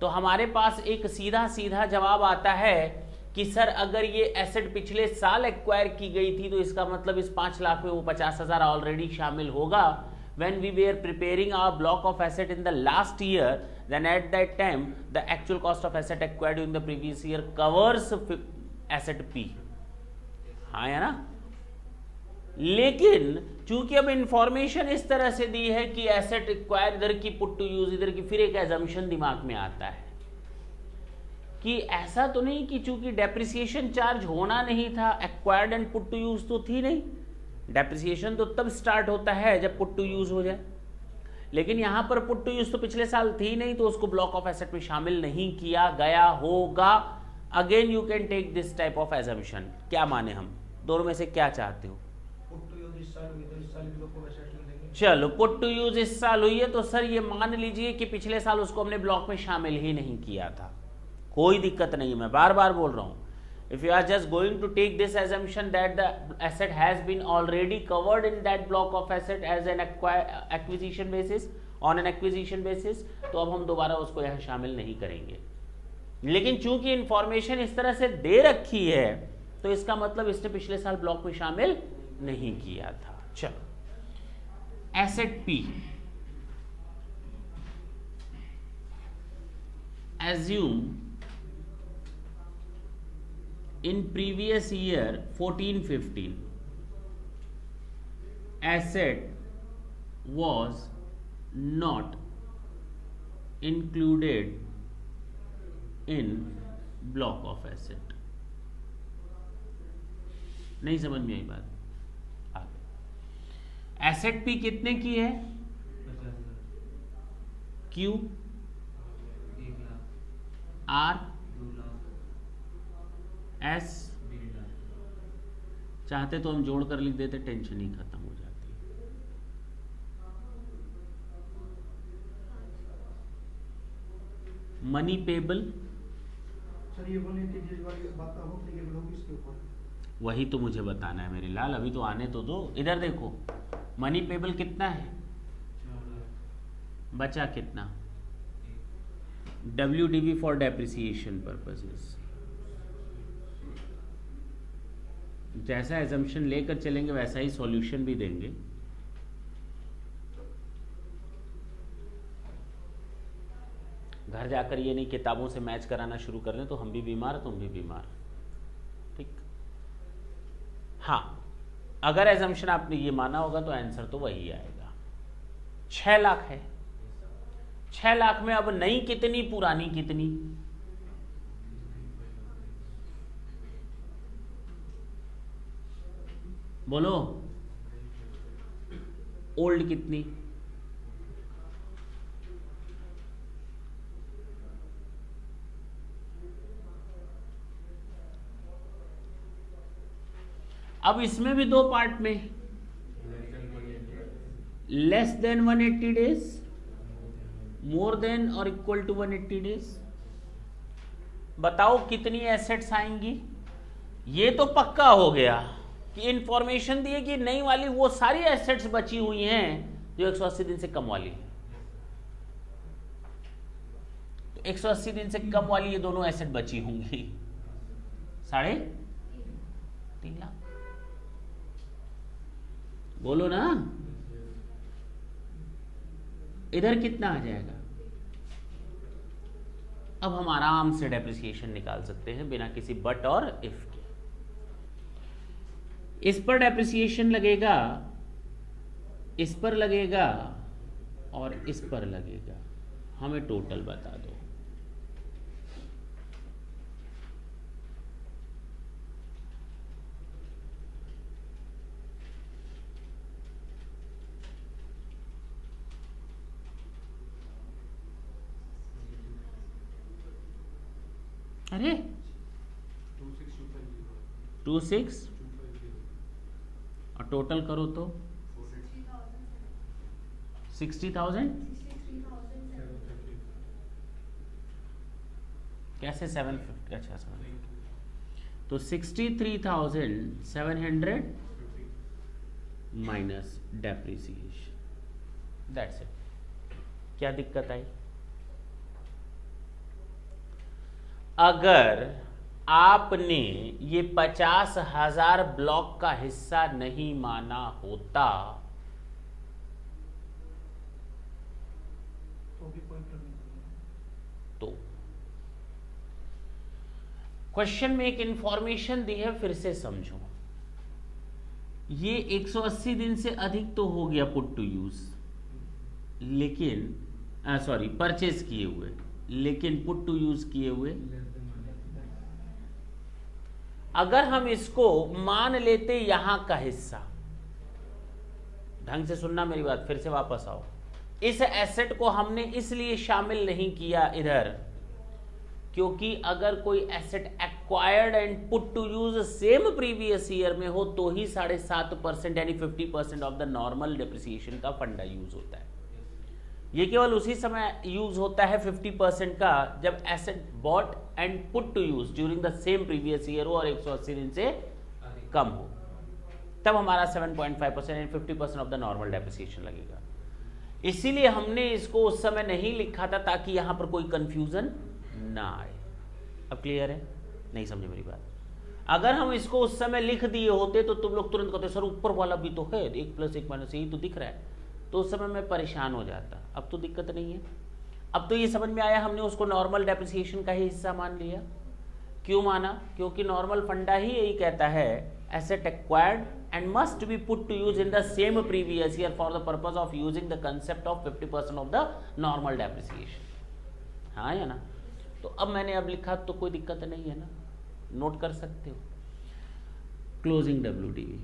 तो हमारे पास एक सीधा सीधा जवाब आता है कि सर अगर ये एसेट पिछले साल एक्वायर की गई थी तो इसका मतलब इस 5 लाख में वो 50,000 ऑलरेडी शामिल होगा। When we were preparing our block of asset in the last year, then at that time the actual cost of asset acquired in the previous year covers asset P। हाँ है ना। लेकिन चूंकि अब इंफॉर्मेशन इस तरह से दी है कि एसेट एक्वायर इधर की पुट टू यूज इधर की, फिर एक एजम्पशन दिमाग में आता है कि ऐसा तो नहीं कि चूंकि डेप्रिसिएशन चार्ज होना नहीं था, acquired and put to use तो थी नहीं, डेप्रिसिएशन तो तब स्टार्ट होता है जब पुट टू यूज हो जाए। लेकिन यहां पर पुट टू यूज तो पिछले साल थी नहीं, तो उसको ब्लॉक ऑफ एसेट में शामिल नहीं किया गया होगा। Again you can take this type of assumption. क्या माने हम दोनों में से क्या चाहते हो? चलो पुट टू यूज इस साल हुई है तो सर ये मान लीजिए कि पिछले साल उसको हमने ब्लॉक में शामिल ही नहीं किया था, कोई दिक्कत नहीं, मैं बार बार बोल रहा हूं। If you are just going to take this assumption that the asset has been already covered in that block of asset as an acquisition basis, on an acquisition basis, तो अब हम दोबारा उसको यहाँ शामिल नहीं करेंगे। लेकिन चूंकि इंफॉर्मेशन इस तरह से दे रखी है तो इसका मतलब इसने पिछले साल ब्लॉक में शामिल नहीं किया था। चलो asset P, assume in previous year 14-15 asset was not included in block of asset। नहीं समझ में आई बात? आगे एसेट पी कितने की है? क्यू आर एस, चाहते तो हम जोड़ कर लिख देते, टेंशन ही खत्म हो जाती। मनी पेबल, सर ये वाली बात होगी इसके ऊपर, वही तो मुझे बताना है मेरे लाल, अभी तो आने तो दो। इधर देखो मनी पेबल कितना है, बचा कितना? WDV for depreciation purposes. जैसा एजम्पशन लेकर चलेंगे वैसा ही सॉल्यूशन भी देंगे। घर जाकर ये नहीं किताबों से मैच कराना शुरू कर लें तो हम भी बीमार तुम भी बीमार, ठीक। हाँ, अगर एजम्पशन आपने ये माना होगा तो आंसर तो वही आएगा। 6 लाख है, 6 लाख में अब नई कितनी पुरानी कितनी? बोलो, ओल्ड कितनी? अब इसमें भी 2 पार्ट में, less than 180 days, more than और इक्वल टू 180 डेज। बताओ कितनी एसेट्स आएंगी? ये तो पक्का हो गया कि इंफॉर्मेशन दी है कि नई वाली वो सारी एसेट्स बची हुई हैं जो 180 दिन से कम वाली है। तो 180 दिन से कम वाली ये दोनों एसेट बची होंगी 3.5 लाख। बोलो ना, इधर कितना आ जाएगा? अब हम आराम से डेप्रिसिएशन निकाल सकते हैं बिना किसी बट और इफ के। इस पर डेप्रिसिएशन लगेगा, इस पर लगेगा और इस पर लगेगा। हमें टोटल बता दो। अरे 26 और टोटल करो तो 60,000। कैसे 750? अच्छा 750 तो 63,700 माइनस डेप्रिसिएशन। That's it. क्या दिक्कत आई? अगर आपने ये 50,000 ब्लॉक का हिस्सा नहीं माना होता तो भी कोई प्रॉब्लम नहीं। तो क्वेश्चन में एक इंफॉर्मेशन दी है, फिर से समझो। ये 180 दिन से अधिक तो हो गया पुट टू यूज, लेकिन सॉरी परचेज किए हुए, लेकिन पुट टू यूज किए हुए अगर हम इसको मान लेते यहां का हिस्सा, ढंग से सुनना मेरी बात, फिर से वापस आओ। इस एसेट को हमने इसलिए शामिल नहीं किया इधर क्योंकि अगर कोई asset acquired and put to use same previous year में हो तो ही 7.5% यानी 50% ऑफ द नॉर्मल डिप्रिसिएशन का फंडा यूज होता है। ये केवल उसी समय यूज होता है 50% का जब asset bought and put to use during the same previous year हो और 180 दिन से कम हो, तब हमारा 7.5% and 50% of the normal depreciation लगेगा। इसीलिए हमने इसको उस समय नहीं लिखा था ताकि यहां पर कोई कंफ्यूजन ना आए। अब क्लियर है? नहीं समझे मेरी बात? अगर हम इसको उस समय लिख दिए होते तो तुम लोग तुरंत कहते सर ऊपर वाला भी तो है, 1 + 1 - यही तो दिख रहा है, तो उस समय मैं परेशान हो जाता। अब तो दिक्कत नहीं है। अब तो ये समझ में आया, हमने उसको नॉर्मल डेप्रिसिएशन का ही हिस्सा मान लिया। क्यों माना? क्योंकि नॉर्मल फंडा ही यही कहता है asset acquired and must be put to use in the same previous year for the purpose of using the concept of 50% of the normal depreciation. हाँ या ना? तो अब मैंने अब लिखा तो कोई दिक्कत नहीं है ना, नोट कर सकते हो। Closing WDV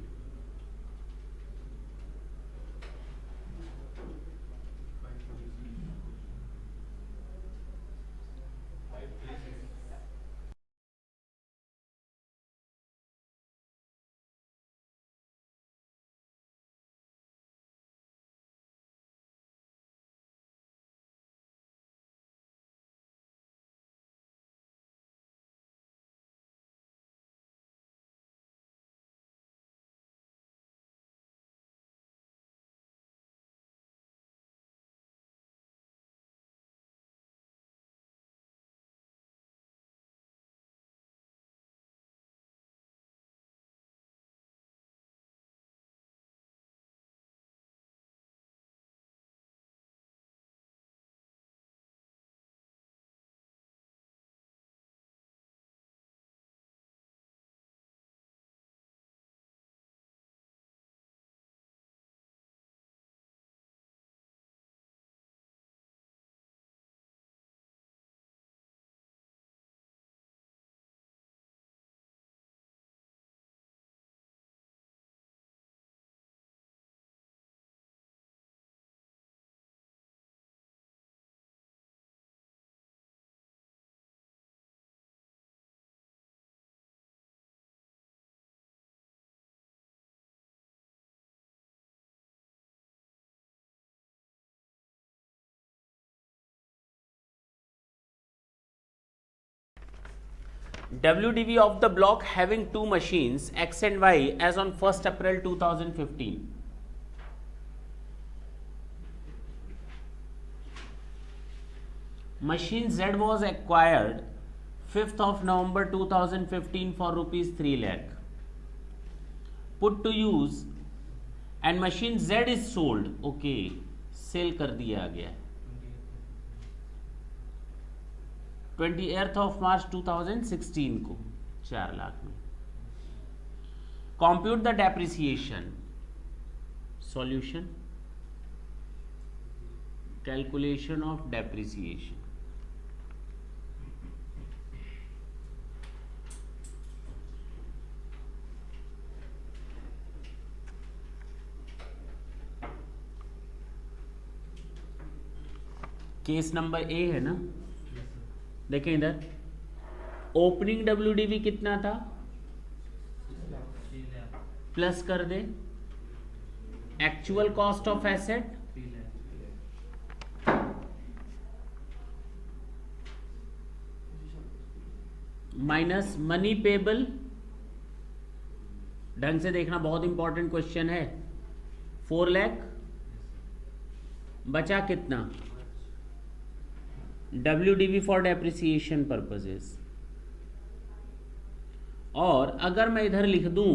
WDV of the block having 2 machines X and Y as on 1st April 2015. Machine Z was acquired 5th of November 2015 for rupees 3 lakh. Put to use and machine Z is sold. Okay, sell कर दिया गया 28th of March 2016 को 4 लाख में. Compute the depreciation. Solution. Calculation of depreciation. Case number A है ना, देखें इधर opening WDV कितना था, प्लस कर दे actual cost of asset minus money payable. ढंग से देखना, बहुत इंपॉर्टेंट क्वेश्चन है. 4 लाख बचा कितना? WDV for depreciation purposes. और अगर मैं इधर लिख दूं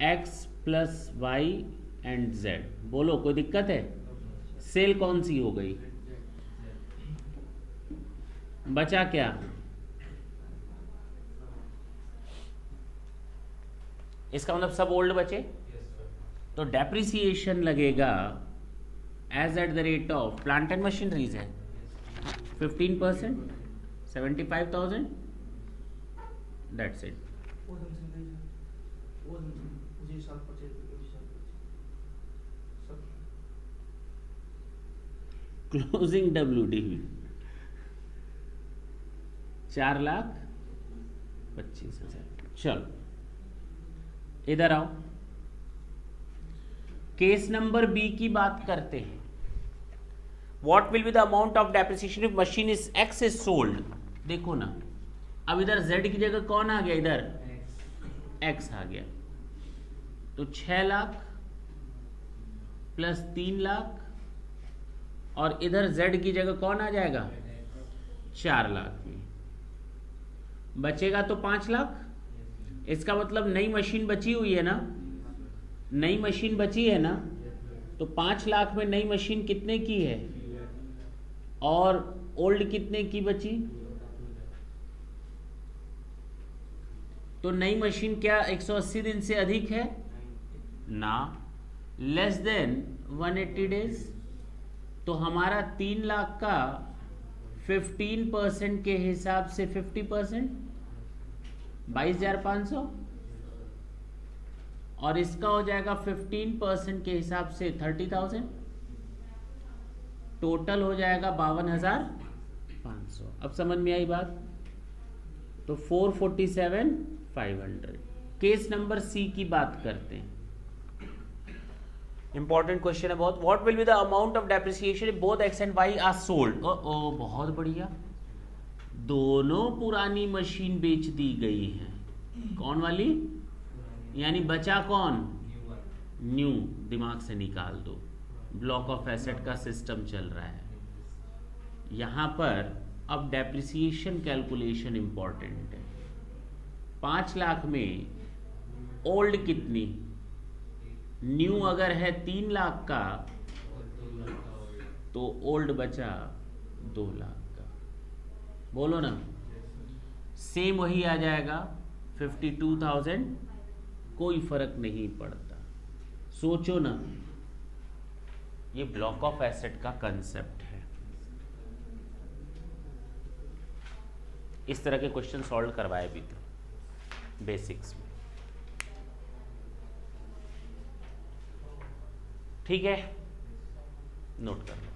x plus y and z, बोलो कोई दिक्कत है? सेल कौन सी हो गई? बचा क्या? इसका मतलब सब ओल्ड बचे, तो डेप्रिसिएशन लगेगा as at the rate of plant and machineries है 15%, 75,000, दैट्स इट। जी साल 25 सब क्लोजिंग WDV 4,25,000। चलो इधर आओ, केस नंबर बी की बात करते हैं। What will be the amount of depreciation if machine is x is sold? देखो ना, अब इधर z की जगह कौन आ गया? इधर x आ गया, तो 6 लाख प्लस 3 लाख, और इधर z की जगह कौन आ जाएगा? 4 लाख में बचेगा तो 5 लाख। इसका मतलब नई मशीन बची हुई है ना, नई मशीन बची है ना, तो 5 लाख में नई मशीन कितने की है और ओल्ड कितने की बची? तो नई मशीन क्या 180 दिन से अधिक है ना, लेस देन 180 डेज। तो हमारा 3 लाख का 15% के हिसाब से 50% 22,500, और इसका हो जाएगा 15% के हिसाब से 30,000, टोटल हो जाएगा 52,500। अब समझ में आई बात? तो 447,500। केस नंबर सी की बात करते हैं, इंपॉर्टेंट क्वेश्चन है बहुत। What will be the amount of depreciation if both X and Y are sold? ओ बहुत बढ़िया, दोनों पुरानी मशीन बेच दी गई हैं। कौन वाली? यानी बचा कौन? न्यू। दिमाग से निकाल दो, ब्लॉक ऑफ एसेट का सिस्टम चल रहा है यहां पर। अब डेप्रिसिएशन कैलकुलेशन इंपॉर्टेंट है। 5 लाख में ओल्ड कितनी? न्यू अगर है 3 लाख का, तो ओल्ड बचा 2 लाख का। बोलो ना, सेम वही आ जाएगा 52,000, कोई फर्क नहीं पड़ता। सोचो ना, ये ब्लॉक ऑफ एसेट का कंसेप्ट है। इस तरह के क्वेश्चन सॉल्व करवाए भी थे बेसिक्स में, ठीक है, नोट कर लो।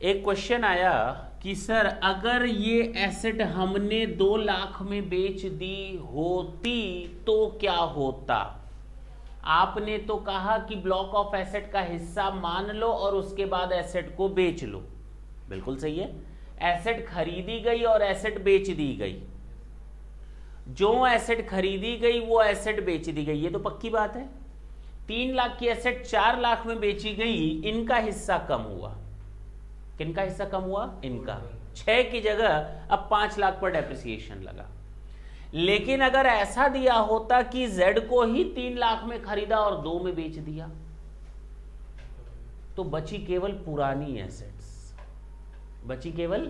एक क्वेश्चन आया कि सर अगर ये एसेट हमने 2 लाख में बेच दी होती तो क्या होता। आपने तो कहा कि ब्लॉक ऑफ एसेट का हिस्सा मान लो और उसके बाद एसेट को बेच लो। बिल्कुल सही है। एसेट खरीदी गई और एसेट बेच दी गई। जो एसेट खरीदी गई वो एसेट बेच दी गई, ये तो पक्की बात है। 3 लाख की एसेट 4 लाख में बेची गई, इनका हिस्सा कम हुआ। किनका हिस्सा कम हुआ? इनका। 6 की जगह अब 5 लाख पर डेप्रिसिएशन लगा। लेकिन अगर ऐसा दिया होता कि Z को ही 3 लाख में खरीदा और 2 में बेच दिया, तो बची केवल पुरानी एसेट्स, बची केवल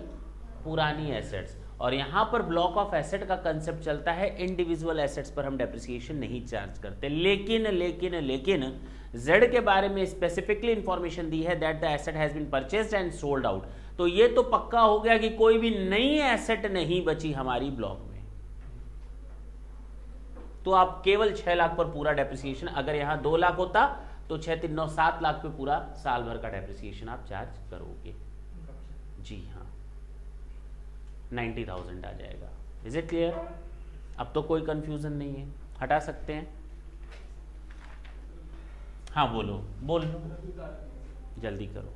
पुरानी एसेट्स। और यहां पर ब्लॉक ऑफ एसेट का कंसेप्ट चलता है, इंडिविजुअल एसेट्स पर हम डेप्रिसिएशन नहीं चार्ज करते। लेकिन Z के बारे में स्पेसिफिकली इंफॉर्मेशन दी है that the asset has been purchased and sold out. तो ये तो पक्का हो गया कि कोई भी नई एसेट नहीं बची हमारी ब्लॉक में। तो आप केवल 6 लाख पर पूरा डेप्रिसिएशन, अगर यहां 2 लाख होता तो 6 3 9 7 लाख पे पूरा साल भर का डेप्रिसिएशन आप चार्ज करोगे। जी हाँ, 90,000 आ जाएगा। Is it clear? अब तो कोई कंफ्यूजन नहीं है, हटा सकते हैं। हाँ बोलो, बोल लो, जल्दी करो।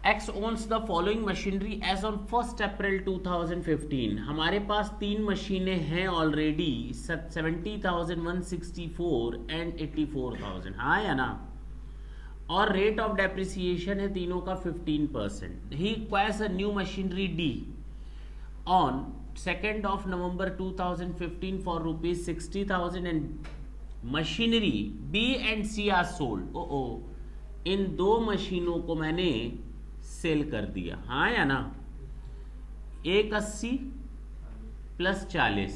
X owns the following machinery as on 1st April 2015। हमारे पास 3 मशीनें हैं ऑलरेडी, 70,164 एंड 84,000। हाँ या ना? और रेट ऑफ डेप्रिसिएशन है तीनों का 15%। ही acquires a new machinery D on 2nd of November 2015 for rupees 60,000 and machinery B and C are sold। इन 2 मशीनों को मैंने सेल कर दिया। हाँ या ना? 180 प्लस 40,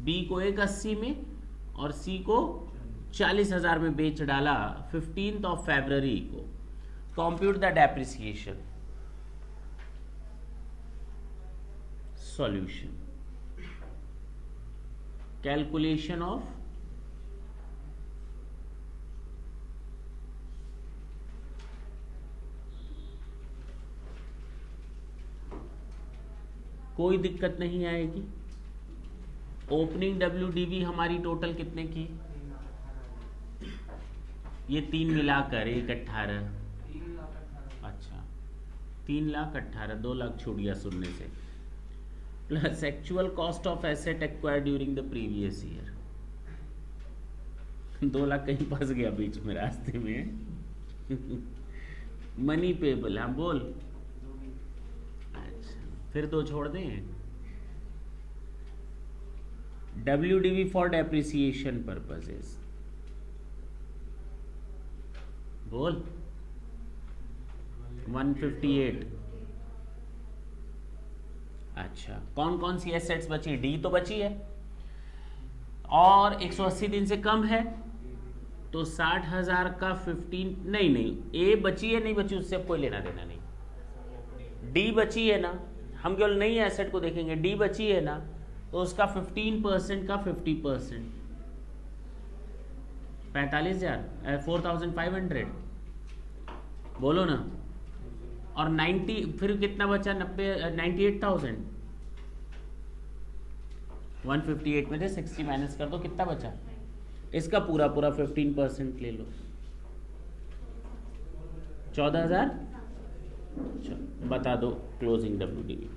बी को 180 में और सी को 40,000 में बेच डाला 15th of February को। Compute the depreciation. Solution, calculation of कोई दिक्कत नहीं आएगी। ओपनिंग WDV हमारी टोटल कितने की? ये 3 मिलाकर 1,18,000। अच्छा, 3,18,000, 2 लाख छूट गया सुनने से। Plus actual cost of asset acquired during the previous year. 2 lakh कहीं फंस गया बीच में रास्ते में। मनी पेबल, हाँ बोल। फिर 2 छोड़ दें। WDV फॉर डेप्रिसिएशन पर्पसेस, बोल। 158 अच्छा, कौन कौन सी एसेट्स बची? डी तो बची है और 180 दिन से कम है, तो 60,000 का 15, नहीं ए बची है नहीं बची उससे अब कोई लेना देना नहीं। डी बची है ना, हम केवल नई एसेट को देखेंगे। डी बची है ना, तो उसका 15% का 50%, 45,000, 4,500 बोलो ना। और 90 फिर कितना बचा? 98,000। 158 में से 60 माइनस कर दो, कितना बचा? इसका पूरा 15% ले लो, 14,000। बता दो closing WDV।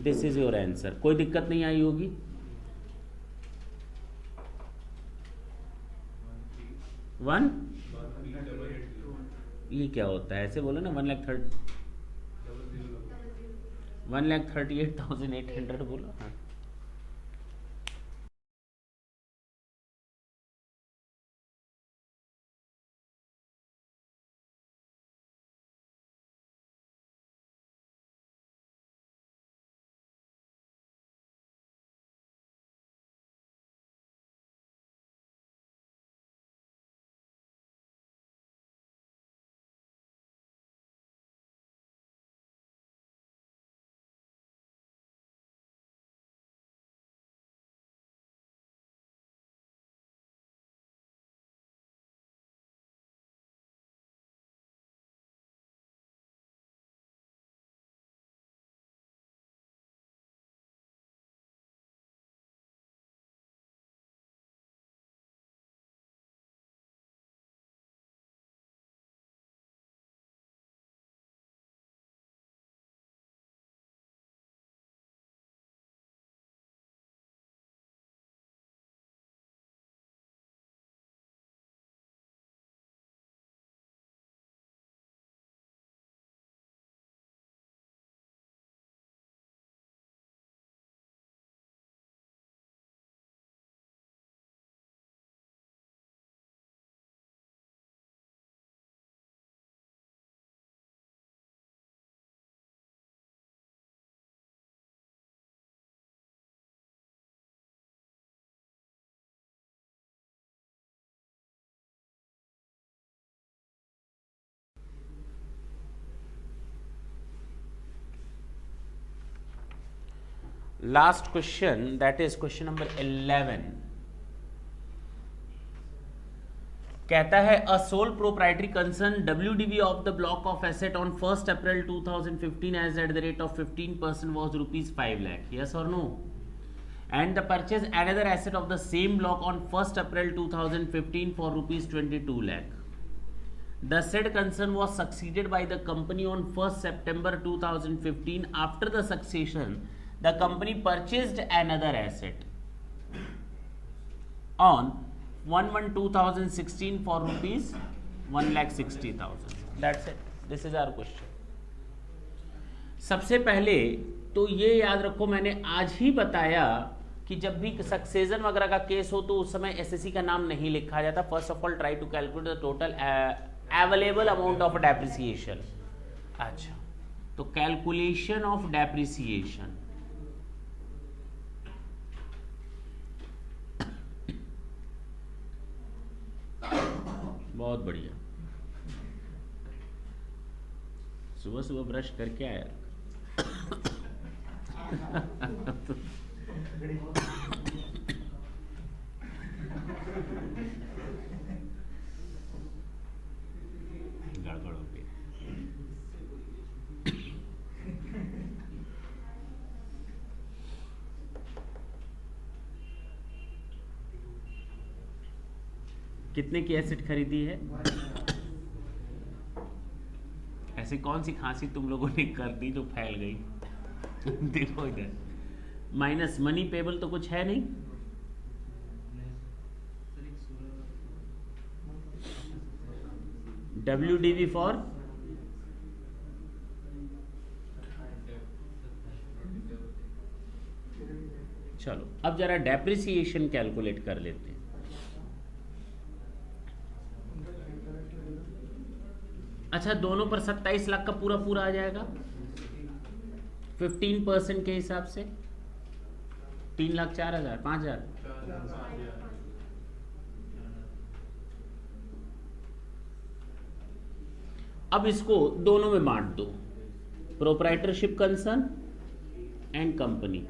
This is your answer. कोई दिक्कत नहीं आई होगी? वन, ये क्या होता है? ऐसे बोलो ना, 1,38,800 बोलो। हाँ, last question, that is question number 11। कहता है a sole proprietary concern WDV of the block of asset on 1st April 2015 as at the rate of 15% was ₹5 lakh, yes or no? And the purchase another asset of the same block on 1st April 2015 for ₹22 lakh. The said concern was succeeded by the company on 1st September 2015. After the succession, the company purchased another asset on 1/1/2016 for ₹1,60,000. That's it. This is our question. सबसे पहले तो ये याद रखो, मैंने आज ही बताया कि जब भी सक्सेशन वगैरह का केस हो तो उस समय एसएससी का नाम नहीं लिखा जाता। First of all try to calculate the total available amount of depreciation. अच्छा, तो कैलकुलेशन ऑफ डेप्रिसिएशन, बहुत बढ़िया। सुबह सुबह ब्रश करके आया। गड़बड़ हो गई। कितने की एसेट खरीदी है? ऐसी कौन सी खांसी तुम लोगों ने कर दी जो फैल गई? देखो इधर, माइनस मनी पेबल तो कुछ है नहीं। WDV फॉर चलो अब जरा डेप्रिसिएशन कैलकुलेट कर लेते हैं। अच्छा, दोनों पर 27 लाख का पूरा पूरा आ जाएगा, 15% के हिसाब से 3,04,000 5,000। अब इसको दोनों में बांट दो, proprietorship concern and company.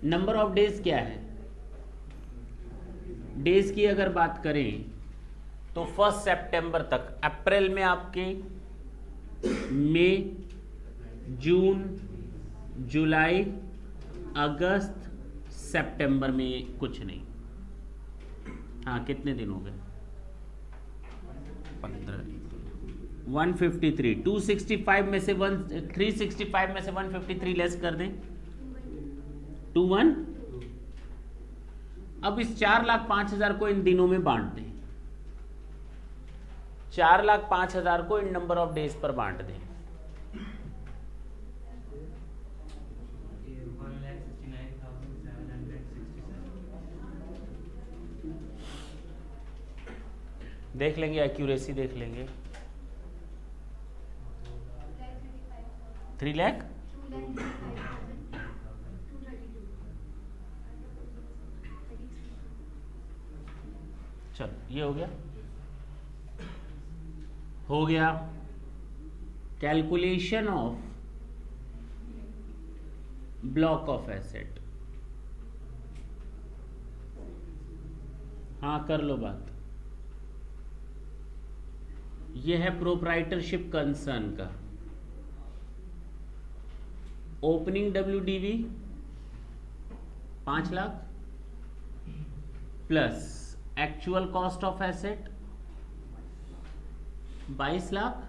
Number of days क्या है? डेज की अगर बात करें तो 1 सितंबर तक, अप्रैल में आपके मई, जून, जुलाई, अगस्त, सितंबर में कुछ नहीं। हाँ, कितने दिन हो गए? 15। 153, 265 में से 365 में से 153 लेस कर दें, 21। अब इस 4,05,000 को इन दिनों में बांट दें, 4,05,000 को इन नंबर ऑफ डेज पर बांट दें। देख लेंगे, एक्यूरेसी देख लेंगे। 3 लाख। चलो, ये हो गया calculation of block of asset. हाँ, कर लो बात। यह है प्रोप्राइटरशिप कंसर्न का। Opening WDV 5 lakh plus actual cost of asset 22 lakh,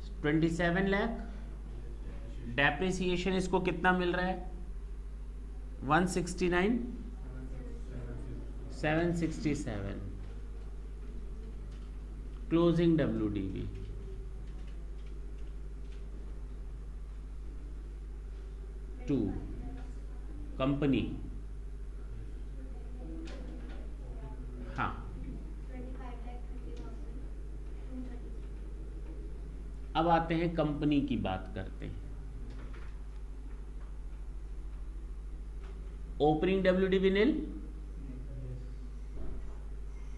27 lakh. Depreciation इसको कितना मिल रहा है? 169, 767। Closing WDV 2 company. हाँ, अब आते हैं कंपनी की बात करते हैं। Opening WDV nil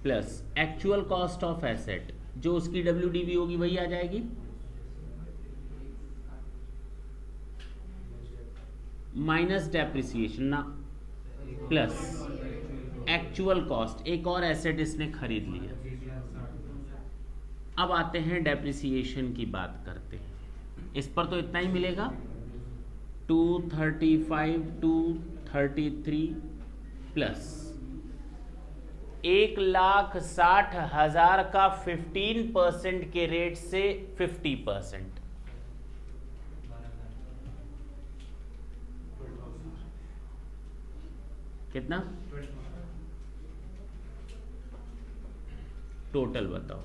plus actual cost of asset, जो उसकी WDV होगी वही आ जाएगी, माइनस डेप्रिसिएशन ना, प्लस एक्चुअल कॉस्ट, एक और एसेट इसने खरीद लिया। अब आते हैं डेप्रिसिएशन की बात करते हैं। इस पर तो इतना ही मिलेगा, 235, 233 प्लस 1,60,000 का 15% के रेट से 50%, कितना टोटल बताओ?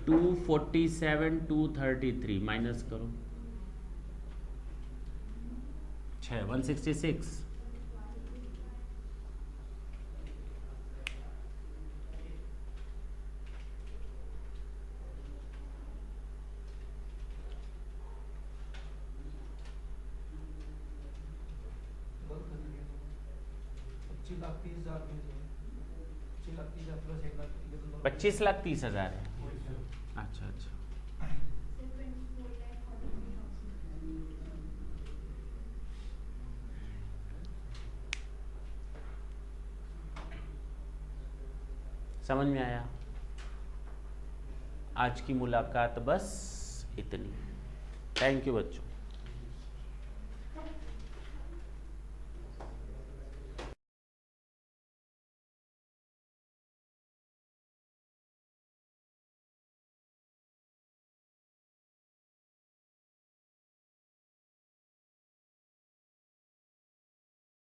$247, 233 माइनस करो 6, 166। पच्चीस लाख 30,000 है। अच्छा अच्छा, समझ में आया? आज की मुलाकात बस इतनी। थैंक यू बच्चों।